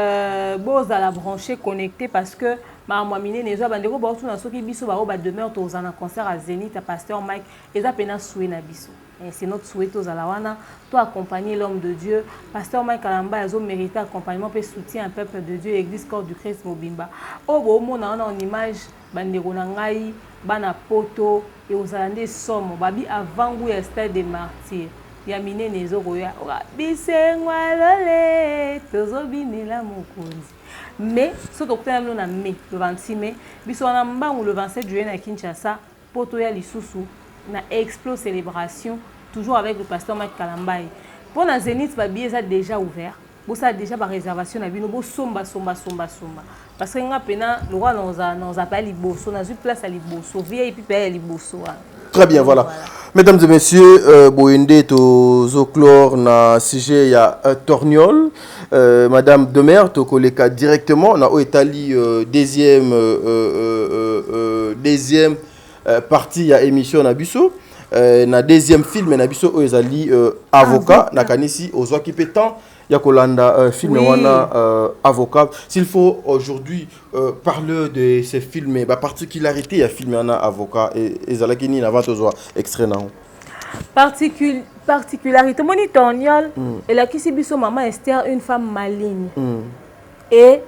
boz à la brancher connecté parce que ma mine nezo bandeko ba tout na soki biso ba demeure to za na concert à Zénith à pasteur Mike et ça pena souhait na biso. C'est notre souhait aux alawana toi accompagner l'homme de Dieu pasteur Mike Kalamba azo mérité accompagnement et soutien un peuple de Dieu église corps du Christ Mobimba. Oh bo mona en image bandeko na ngai bana poto et aux allandais somme babi avant ou stade des martyrs ya minene ezokoya bisengwa lole tozobinela mokonzi mais ce docteur na mai le 26 mai biso na mbangu le 27 juillet na Kinshasa poto ya lisusu na explo célébration toujours avec le pasteur Mike Kalambai pour na Zénith babi est déjà ouvert ça a déjà par réservation na bino bo somba parce que nga pena le roi nous a pas liboso na place à liboso VIP pa liboso. Très bien, voilà. Mesdames et messieurs, Boyende to zoclore na sujet ya Torniol, Madame Demer to koleka directement na Oetali deuxième partie ya émission na biso. Na deuxième film na biso Oezali avocat na kanisi ozwaki petan ya kolanda film wana avocat. S'il faut aujourd'hui parler de ces films ba particularité ya film wana avocat et ezalaki ni avant tozwa extrait na particularité moni Torniol et la kisi biso maman Esther une femme maligne et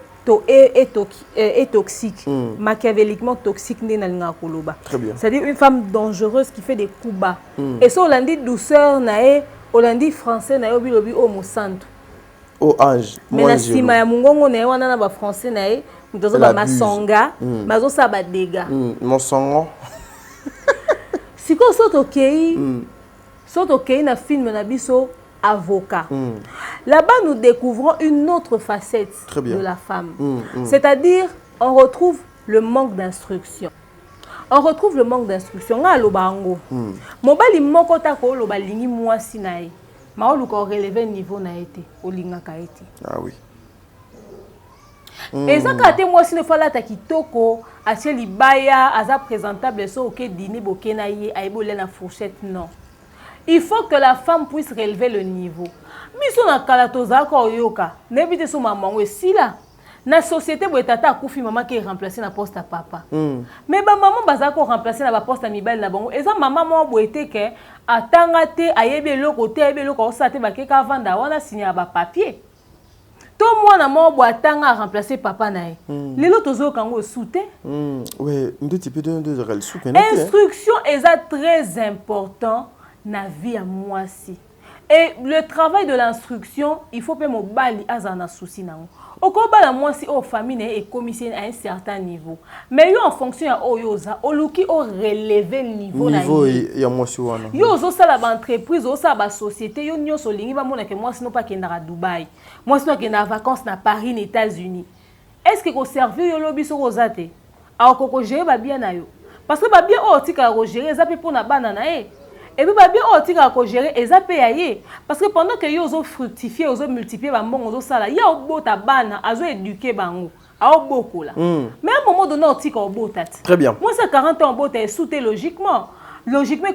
toxique, machiavéliquement toxique, c'est-à-dire une femme dangereuse qui fait des coups bas. Et ça, on l'a dit douceur, on l'a dit français, on l'a dit homo santo. Oh ange. Mais na sima ya mungongo na wana na ba français na mtozo ba masonga, mazo sa ba dégâts. Monsongo. Siko soto kei na film na biso avocat. Là-bas, nous découvrons une autre facette de la femme. C'est-à-dire, on retrouve le manque d'instruction. On retrouve le manque d'instruction. Nga lobango. Mobali moko tako loba lingi mwasi nae. Ma oluko relever niveau na été. Olinga ka été. Ah oui. Et ça quand te mwasi ne fala ta kitoko, atie libaya, aza présentable so ok dîner bokena ye, aibole na fourchette non. Il faut que la femme puisse relever le niveau. Biso na kalatoza ko yoka, nebite so maman we sila. Na société bo tata akufi maman qui remplacer na poste à papa. Mais ba maman baza ko remplacer na ba poste à mibali na bango. Eza maman mo bo ete ke atanga te ayebe loko te ayebe loko sa te ba ke ka vanda wana signer ba papier. To mwana mo bo atanga remplacer papa na ye. Lelo tozo kango soute. Ouais, ndeti pe de rel soupe. Instruction est très important na vie à moi si. Et le travail de l'instruction, il faut pas me bali azana souci na. okobala mwasi o famille est commissaire à un certain niveau mais yo en fonction ya oyoza oluki o relever niveau na ya mwasi wana yo zo sala ba entreprise zo sala ba société yo nyonso lingi ba mona ke mwasi no pa kenda à Dubaï mwasi no kenda vacances na Paris les États-Unis est-ce que ko servir yo lobi so kozate a ko gérer ba bien na yo parce que ba bien o tika ko gérer za pe pona bana na e et puis ba bien o tika ko gérer eza pe ya ye parce que pendant que yo zo fructifier zo multiplier ba mbongo zo sala ya obota bana azo éduquer bango a obokola mais à un moment donné o tika obota très bien moi ça 40 ans obota est souté logiquement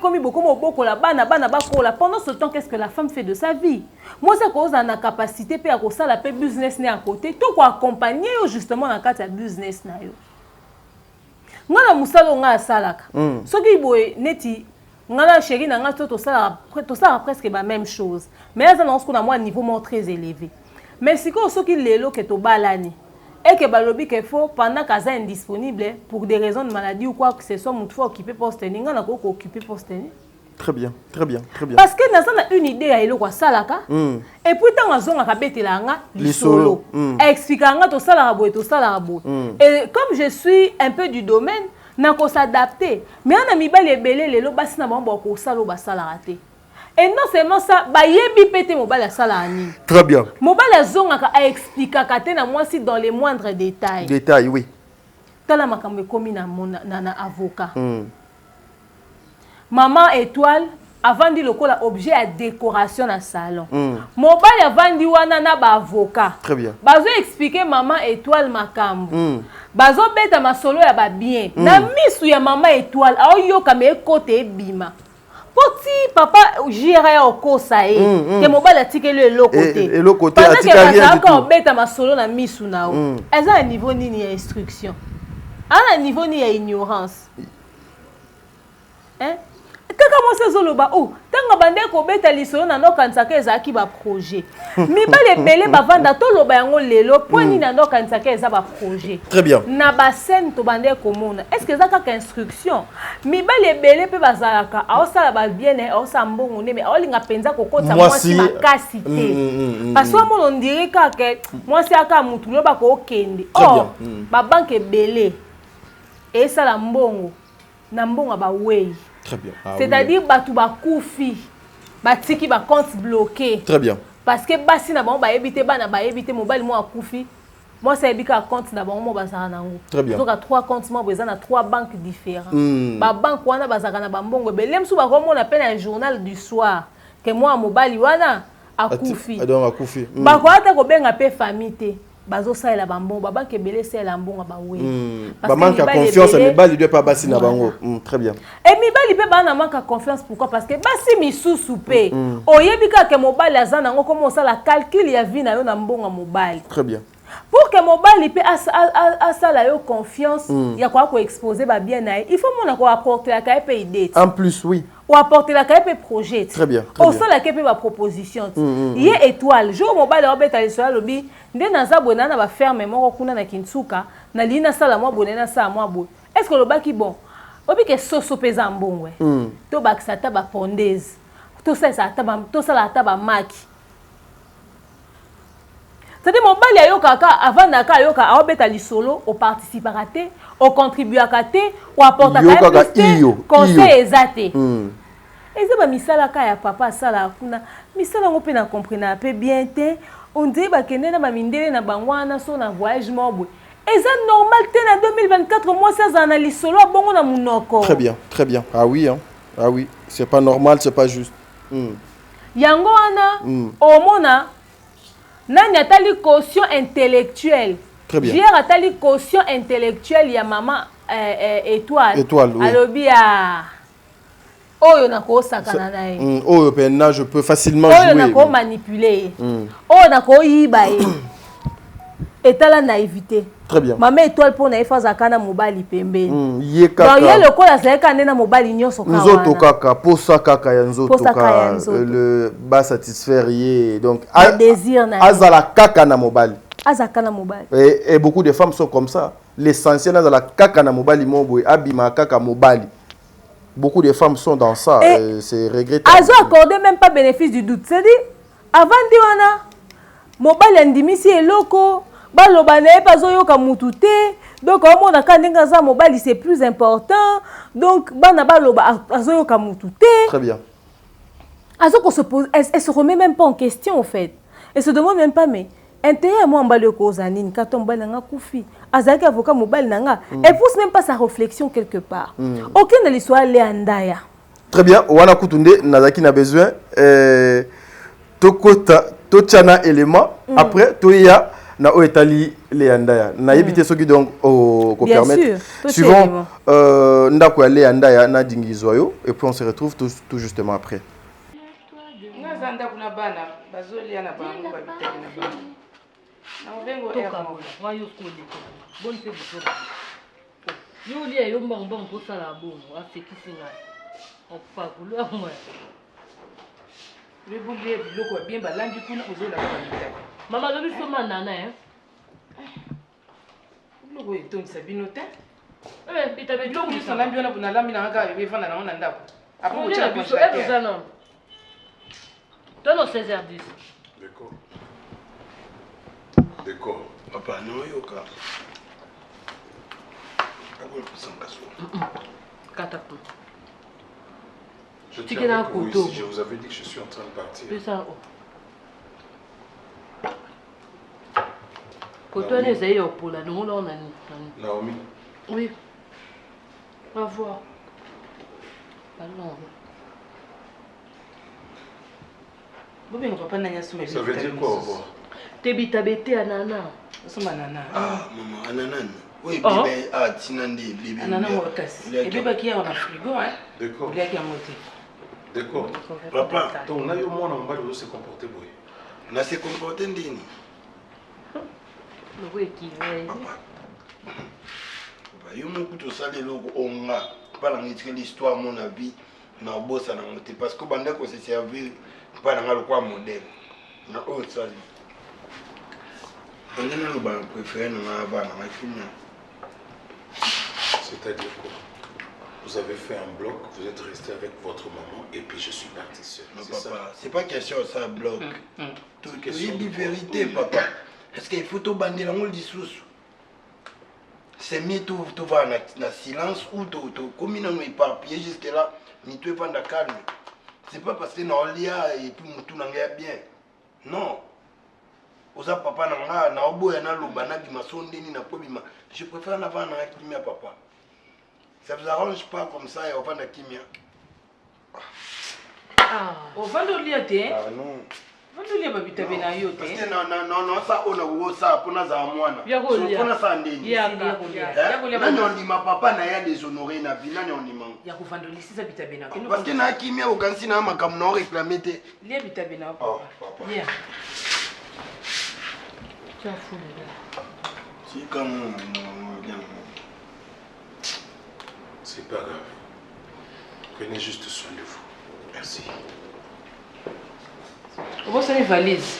comme beaucoup beaucoup la bana bakola pendant ce temps qu'est-ce que la femme fait de sa vie moi ça cause en a capacité pe à ça la pe business né à côté tout quoi accompagner justement dans cadre business na yo ngana musalo nga salaka soki boye neti ngana chérie na nga to ça presque la même chose mais ça dans ce qu'on a moi un niveau moins très élevé mais si ko soki lelo ke to balani et que balobi que faut pendant qu'aza indisponible pour des raisons de maladie ou quoi que ce soit mon faut occuper poste ni ngana ko occuper poste ni très bien parce que nous avons une idée à eloko salaka et puis tant azonga ka betela nga lisolo expliquer nga to salaka boy et comme je suis un peu du domaine na ko s'adapter mais on a mi bale belé lelo basi na bango ko salo basala raté. Et non seulement ça, bah yebi pété mobile sala ani. Très bien. Mobile zonga a expliqué kate na moi si dans les moindres détails. Détails, oui. Tala makambe komi na avocat. Maman étoile avant dit lokola objet à décoration na salon. Mobile avant dit wana na ba avocat. Très bien. Bazo expliquer maman étoile makambo. Bazo beta masolo ya ba bien. Na misu ya maman étoile a yo kame côté bima. Poti papa jira au kosa que mobile atike le côté et le côté atike rien du tout encore beta masolo na misu nao eza un niveau ni ya instruction à un niveau ni ya ignorance hein kaka mo sezoloba oh tanga bande ko beta lisolo na nokansaka ezaki ba projet mibale belé ba vanda to loba yango lelo poni na nokansaka eza ba projet très bien na ba scène to bande ko mona est-ce que ezaka ka instruction mibale belé pe bazalaka aosala ba bien a osa mbongo ne mais olinga penza ko kota mwasi makasi te parce que mo on dirait que mwasi aka mutu loba ko okende oh ba banque belé et ça la mbongo na mbongo ba wei. Très bien. C'est-à-dire batu ba koufi, batiki ba compte bloqué. Très bien. Parce que basi na ba ebité bana ba ebité mobile moi koufi. Moi ça ebika compte na bango bazaka nango. Très bien. Donc à 3 comptes moi besoin na 3 banques différentes. Ba banque wana bazaka na ba mbongo belem su ba komo na peine un journal du soir que moi mobile wana a koufi. Donc a koufi. Ba ko ata ko benga pe famille te. Bazo ça la bambon ba banque belé c'est la mbonga ba we ba manque confiance mais bali doit pas bassi na bango très bien et mi bali pe ba na manque confiance pourquoi parce que basi misusu pe oyebika ke mobile azana ngo comment ça la calcul ya vie na yo na mbonga mobile très bien pour que mobile pe asa la yo confiance ya quoi ko exposer ba bien na il faut mona ko apporter la cahier pe idée en plus oui ou apporter la cahier pe projet très bien au sein la cahier pa proposition y étoile jour mobile obeta le soir lobi nde naza bona na ba ferme moko kuna na Kinsuka na lina sala mwa bonena sa mwa bo est-ce que le baki bon obi ke soso pesa mbongwe to bakisa ta ba pondaise to ça ta ba to sala ta ba maki c'est-à-dire mobile ayo kaka avant na ka yo ka obeta lisolo o participer raté o contribuer à katé o apporter conseil exacté eza ba misala ka ya papa sala kuna misala ngo pe na comprendre pe bien te on dit ba kende na ba mindele na bangwana so na voyage mobwe eza normal te na 2024 moi ça analyse solo bongo na munoko très bien ah oui c'est pas normal c'est pas juste yango wana o mona nani atali caution intellectuelle très bien hier atali caution intellectuelle ya maman étoile oui. Alobi a oyo na ko sakana na ye oyo pena je peux facilement jouer oyo na ko manipuler oyo na ko yiba ye etala naïveté très bien maman étoile pour na ifa zakana mobali pembeni ye kaka donc ye lokola zaka nena mobali nyoso kawana nzoto kaka posa kaka ya nzoto kaka le bas satisfaire ye donc désir na azala kaka na mobali azakana mobali et beaucoup de femmes sont comme ça l'essentiel azala kaka na mobali moboy abima kaka mobali. Beaucoup de femmes sont dans ça, c'est regrettable. Elles ont accordé même pas bénéfice du doute. C'est-à-dire, avant de dire, mobile indimisi et loco, baloba na ye bazoyoka mutu te donc omona ka ndenge aza mobali c'est plus important donc bana baloba azoyoka mutu te. Très bien. Elle se remet même pas en question en fait. Elle se demande même pas mais intérêt moi mbali ko zanine ka to mbali nga kufi azaki avocat mobali nanga. Elle pousse même pas sa réflexion quelque part. Aucun de l'histoire les andaya. Très bien, wana kutunde nazaki na besoin tokota tochana élément après toya na oetali leandaya na yebite soki donc ko permettre suivant ndako ya leandaya na dingizwa yo et puis on se retrouve tout justement après. Nazanda kuna bana bazolia na bango babitaki na bango na obengo ermo wa yo skole bonne te boso yo lia yo mbang mbang pour ça la bonne afekisi ngai opa kulo moi le boulier biloko bien balangi kuna ozola kwa bitaki mama lobi soma nana biloko etongisa bino te bitabe biloko biso lambi wana kuna lambi na kaka bebe fanda na ona ndako après on ocha biso ça non toi non 16h10 D'accord. D'accord. Papa, non, yoka. Je tiens avec vous ici. Je vous avais dit que je suis en train de partir. C'est ça. Koto ne zai yo pour la nous là on a Naomi. Oui. Au revoir. Allons. Ça veut dire quoi au revoir? Tebita bete anana. Ah, maman, anana. Oui, bébé, ah, tinandi, bébé. Anana wakasi. Et bébé qui a un frigo, hein? D'accord. Il y a qui a monté. D'accord. Papa. Donc là, au moins, on va se comporter, boy. On a se comporter, ndini. Oui, qui est. Papa, yo mon couteau salé logo onga. Pas dans l'histoire mon avis. Na bossa na monté parce que banda ko se servir pas dans le quoi modèle. Na autre ça. On a le ban préféré na ba na film. C'est-à-dire quoi? Vous avez fait un bloc, vous êtes resté avec votre maman et puis je suis parti seul. Non papa, c'est pas question ça bloc. Tout est vérité papa. Est-ce qu'il faut tout bander la moule dissous? C'est mieux tout va dans silence ou tout comme il nous éparpillé jusque là, ni tout va dans calme. C'est pas parce que non lia et puis tout n'a bien. Non. Oza papa nanga na oboya na lobana bima sondeni na pobima. Je préfère na vana kimia papa. Ça vous arrange pas comme ça et on va na kimia. Ah, on va le lire té. Ah non. On va le lire babita bena yo té. Parce que non ça on a wo ça pour na za mwana. So pour na sa ndeni. Ya nani on dit ma papa na ya déshonoré na vie nani on dit man. Ya ko vando lisi za bita bena. Parce que na kimia okansi na makam na réclamer té. Lia bita bena papa. Yeah. Tu as fou là. Si comme c'est pas grave. Prenez juste soin de vous. Merci. On va faire une valise.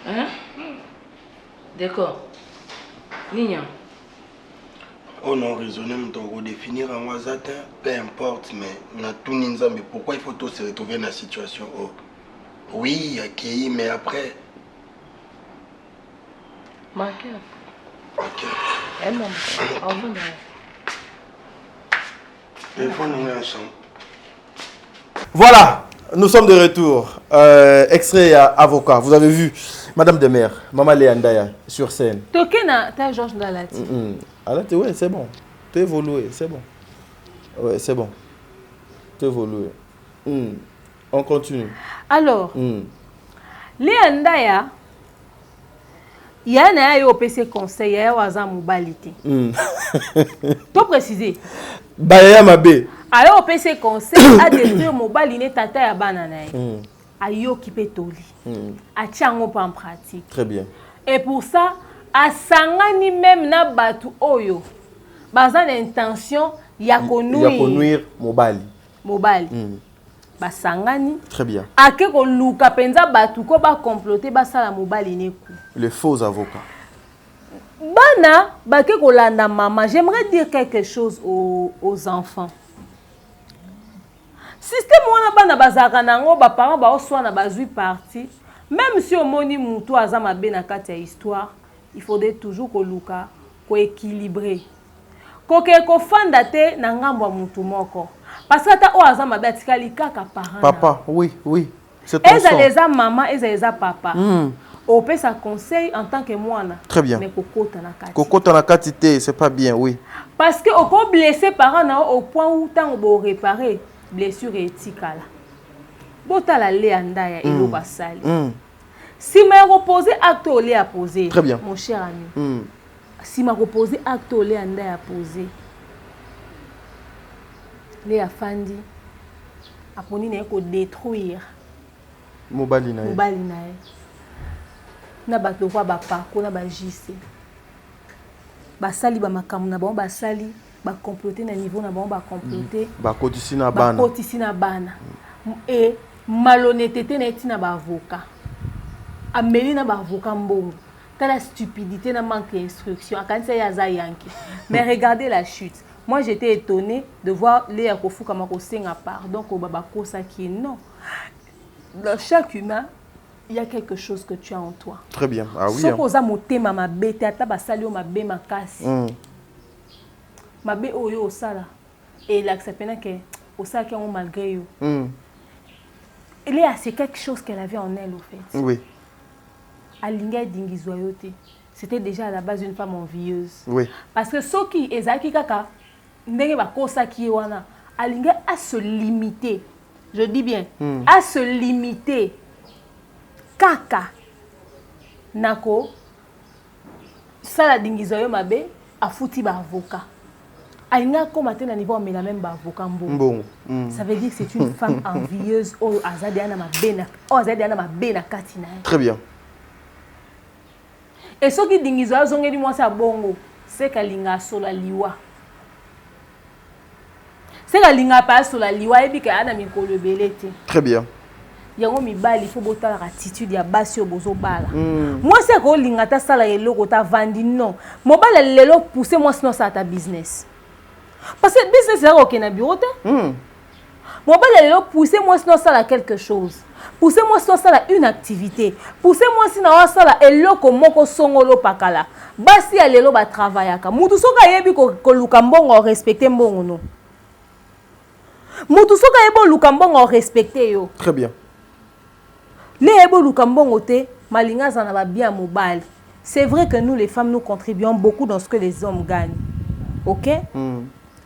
Hein? D'accord. Nina. On a raisonné, on va définir un wazatin, peu importe, mais on a tout ninzambe. Pourquoi il faut tous se retrouver dans la situation? Oh. Oui, accueilli, mais après. Ma cœur. Ok. Eh maman, au revoir. Il faut nous mettre ensemble. Voilà, nous sommes de retour. Extrait à avocat. Vous avez vu Madame Demer, Maman Léandaya sur scène. Tokena, t'as Georges Dalati. Ouais, c'est bon. Tu évolué, c'est bon. Ouais, c'est bon. Tu évolué. On continue. Alors, Léandaya, il y a un PC conseil, il y a un mobilité. Pour préciser. Baya Mabé. Alors, PC conseil a détruit mobile, il est tata ya banana. ayoki pe toli. Atia yango pa en pratique. Très bien. Et pour ça, asangani même na batu oyo. Baza l'intention ya konuire mobali. Basangani. Très bien. Ake ko luka penza batu ko ba comploter ba sala mobali neku. Les faux avocats. Bana bake ko landa maman, j'aimerais dire quelque chose aux enfants. Système wana bana bazaka nango ba parents ba oswa na bazui parti. Même si au moni mutu azama be na kati ya histoire, il faudrait toujours ko luka ko équilibrer. Ko fanda te na ngambo mutu moko. Parce que ta o azama be atikali kaka parents. Papa, oui. C'est ton son. Eza maman, eza papa. On peut ça conseil en tant que moi. Très bien. Mais kokota na kati. Kokota na kati te, c'est pas bien, oui. Parce que on peut blesser parents au point où tant on réparer blessure éthique là. Bota la léanda ya ilo basali. Si m'a reposé acte au lait à poser. Très bien. Mon cher ami. Si m'a reposé acte au lait à poser. Les afandi aponi na ko détruire mobali na na bato kwa ba parcours na ba JC basali ba makamu na ba basali ba comploter na niveau na ba comploter ba kotisi na bana et malhonnêteté na tina ba avocat ameli na ba avocat mbongo la stupidité na manque d'instruction akanisa ya za yanki. Mais regardez la chute. Moi, j'étais étonnée de voir Léa Kofu comme un pardon au babako ça qui est non. Dans chaque humain, il y a quelque chose que tu as en toi. Très bien. Ah oui. Sauf aux amotés ma bête ata basali ma bé ma casse. Ma bé oyo sala et l'accepter que au ça qui ont malgré eux. Léa c'est quelque chose qu'elle avait en elle au fait. Oui. Alinga dingizoyote. C'était déjà à la base une femme envieuse. Oui. Parce que ceux qui ezaki kaka ndenge ba kosa ki wana alinga à se limiter. Je dis bien à se limiter. Kaka nako sala dingizoyo mabe afuti ba avocat. Alinga comme na niveau mais la même ba avocat mbongo. Ça veut dire que c'est une femme envieuse ou azadiana mabena ou azadiana mabena katina. Très bien. Et ce qui dingizo azongeli mwasa bongo c'est kalinga sola liwa. C'est kalinga pa sola liwa ebi ka ana mikolo belete. Très bien. Yango mibali faut botala attitude ya basi obozo bala. Moi c'est ko linga ta sala eloko ta vandi non. Mobala lelo pousser moi sinon ça ta business. Parce que business là OK na bureau te. Mobala lelo pousser moi sinon ça quelque chose. Poussez-moi sur ça une activité. Poussez-moi si na sala eloko moko songolo pakala. Basi ya lelo ba travaillaka. Mutu soka yebi ko luka mbongo respecter mbongo no. Mutu soka yebo luka mbongo respecter yo. Très bien. Les yebo luka mbongo te malinga zana ba bien mobile. C'est vrai que nous les femmes nous contribuons beaucoup dans ce que les hommes gagnent. OK?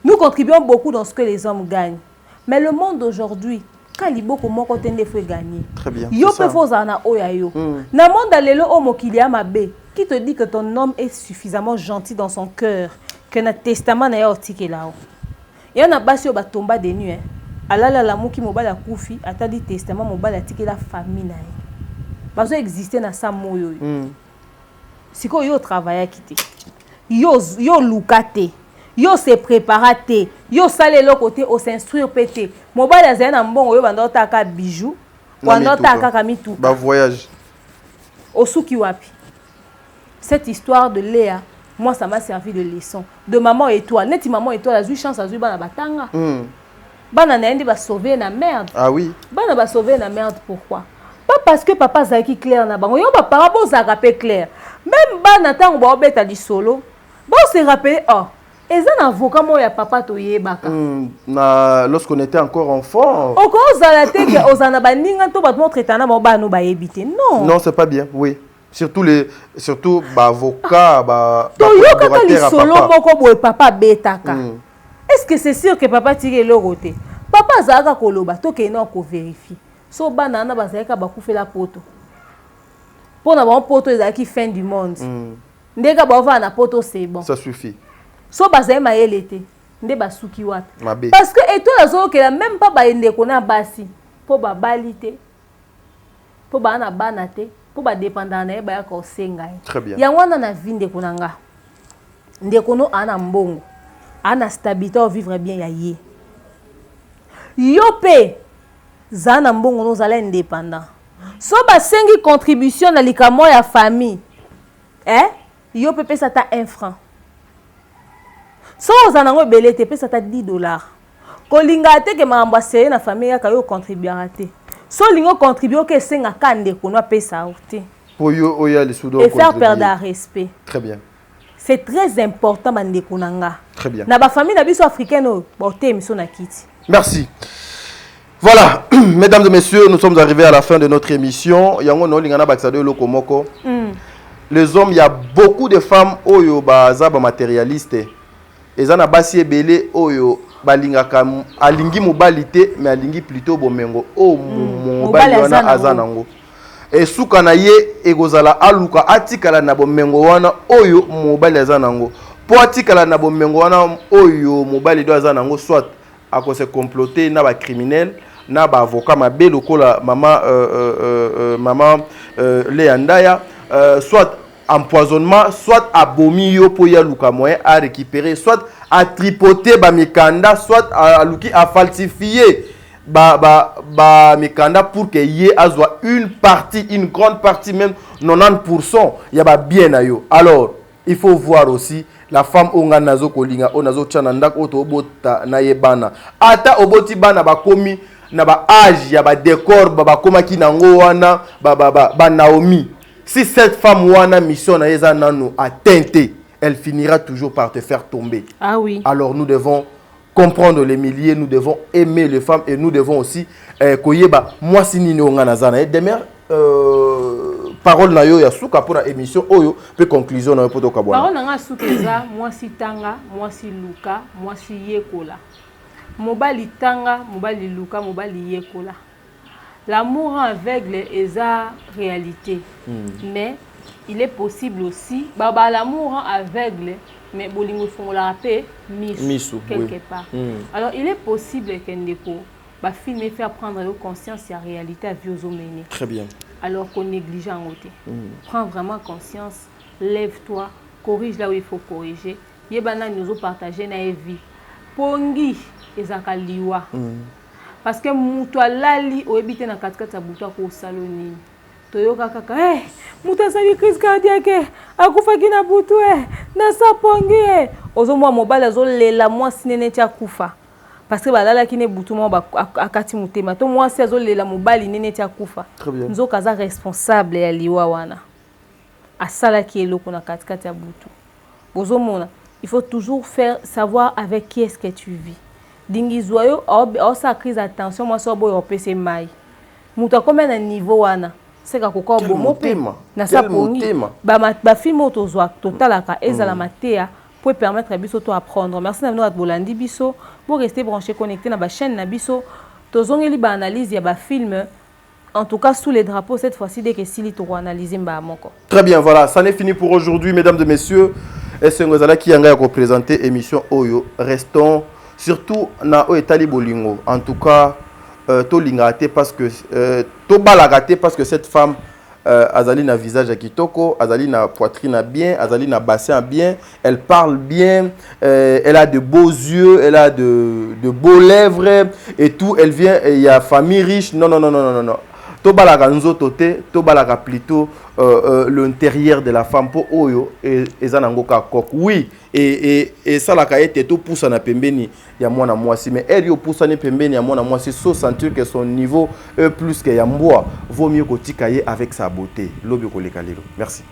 Nous contribuons beaucoup dans ce que les hommes gagnent. Mais le monde d'aujourd'hui Kaliboko moko tende faut gagner. Très bien. Yo pe fozana oya yo. Na monde lelo o mokili ya mabe. Qui te dit que ton homme est suffisamment gentil dans son cœur que na testament na ya otike là. Ya na basi o batomba de nuit. Alala la muki mobala kufi atadi testament mobala tike la famille na ye. Bazo exister na sa moyo yo. Siko yo travailler kité. Yo lukate. Yo se préparate, yo sale le côté au s'instruire pété. Mobile azena mbongo yo bando taka bijou, bando taka kamitu. Ba voyage. Osuki wapi. Cette histoire de Léa, moi ça m'a servi de leçon. De maman et toi, neti maman et toi la zui chance azui bana batanga. Bana na ndi ba sauver na merde. Ah oui. Bana ba sauver na merde pourquoi? Pas parce que papa zaki clair na bango, yo ba parabo za rappeler clair. Même bana tango ba obeta di solo. Bon se rappeler oh et ça un avocat moi papa toye baka. Lorsqu'on était encore enfant. Au cause la tête que osana baninga to ba montre tana mo ba no ba ebité. Non. Non, c'est pas bien. Oui. Surtout avocat ba toyo kaka li solo moko boy papa betaka. Est-ce que c'est sûr que papa tire le côté? Papa zaka koloba to ke non ko vérifier. So banana ba zaka ba kufela poto. Pour na ba poto ezaki fin du monde. Ndeka ba va na poto c'est bon. Ça suffit. So bazaye mayele te nde basuki wapi Mabe. Parce que eto azo ke la même pas ba ndeko na basi po ba balite po ba na bana te po ba dépendant na ba ya ko senga. Très bien. Ya wana na vinde kunanga. Ndeko no ana mbongo. Ana stabilité au vivre bien ya ye. Yo pe zana mbongo no zala indépendant. So ba sengi contribution na likamo ya famille. Yo pe pesa ta 1 franc. So zana ngo belé te pesa ta $10. Kolinga te ke maamba seye na famille ya kayo contribuer te. So lingo contribuer ke senga kande kono pesa te. Pour yo oya les soudo. Et faire perdre le respect. Très bien. C'est très important bande konanga. Très bien. Na ba famille na biso africaine o bote miso na kiti. Merci. Voilà, mesdames et messieurs, nous sommes arrivés à la fin de notre émission. Yango no lingana baksado lokomoko. Les hommes, il y a beaucoup de femmes oyo baza ba matérialiste. Ezana basi ebele oyo balingaka alingi mobalite mais alingi plutôt bomengo o mobali wana azanango. Et suka na ye egozala aluka atikala na bomengo wana oyo mobali azanango. Po atikala na bomengo wana oyo mobali do azanango soit ako se comploter na ba criminel na ba avocat mabe lokola maman Leandaya soit empoisonnement, soit abomi yo po ya luka moyen à récupérer, soit à tripoter ba mikanda, soit à luki à falsifier ba mikanda pour que y azwa une partie, une grande partie même 90% ya ba bien na yo. Alors, il faut voir aussi la femme onga nazo kolinga onazo tchana ndak oto obota na yebana. Ata oboti bana ba komi na ba âge ya ba décor ba koma ki nango wana ba Naomi. Si cette femme wana mission na yeza nanu atteinte, elle finira toujours par te faire tomber. Ah oui. Alors nous devons comprendre les milliers, nous devons aimer les femmes et nous devons aussi koyeba moi si nini onga nazana. Demain parole na yo ya suka pour la émission oyo pe conclusion na poto kabwana. Parole na suka za moi si tanga, moi si luka, moi si yekola. Mobali tanga, mobali luka, mobali yekola. L'amour aveugle est la réalité. Mais il est possible aussi, l'amour aveugle, mais bolingo fongola pe misu quelque part. Alors il est possible que ndeko ba film faire prendre conscience de la réalité à vie aux hommes. Très bien. Alors qu'on néglige en côté. Prends vraiment conscience, lève-toi, corrige là où il faut corriger. Yebana nous partager na vie. Pongi ezakaliwa. Parce que mutu alali oebite na katikati ya butu ko saloni. Toyoka kaka mutu asali crise cardiaque akufaki na butu na sapongi ozomwa mobali azolela mwasi nene tia kufa. Parce que balala kine butu mo akati mutema to mwasi azolela mobali nene tia kufa. Nzoka za responsable ya liwa wana. Asala ki eloko na katikati ya butu. Ozomona, il faut toujours savoir avec qui est-ce que tu vis. Dingizoyo au sa crise attention moi so boy opese mai muta comme na niveau wana c'est ka kokko bomo na sa pongi ba film otozwa totalaka ezala matea pour permettre à biso to apprendre. Merci na nous bolandi biso pour rester branché connecté na ba chaîne na biso tozongeli ba analyse ya ba film en tout cas sous les drapeaux cette fois-ci dès que sili to analyser ba moko. Très bien, voilà, ça n'est fini pour aujourd'hui mesdames et messieurs. Et c'est ngozala qui yanga représenter émission Oyo. Restons surtout na Etali Bolingo. En tout cas, to lingate parce que to balagate parce que cette femme azali na visage à kitoko, azali na poitrine bien, azali na bassin bien, elle parle bien, elle a de beaux yeux, elle a de beaux lèvres et tout, elle vient, il y a famille riche. Non. To balaga nzoto te, to balaga plutôt l'intérieur de la femme pour oyo et zanango ka kok. Oui, et ça la kaete to poussa na pembeni ya mwana mwasi mais elle yo poussa na pembeni ya mwana mwasi so sentir que son niveau est plus que ya mboa vaut mieux ko tikaye avec sa beauté. Lobi ko lekalelo. Merci.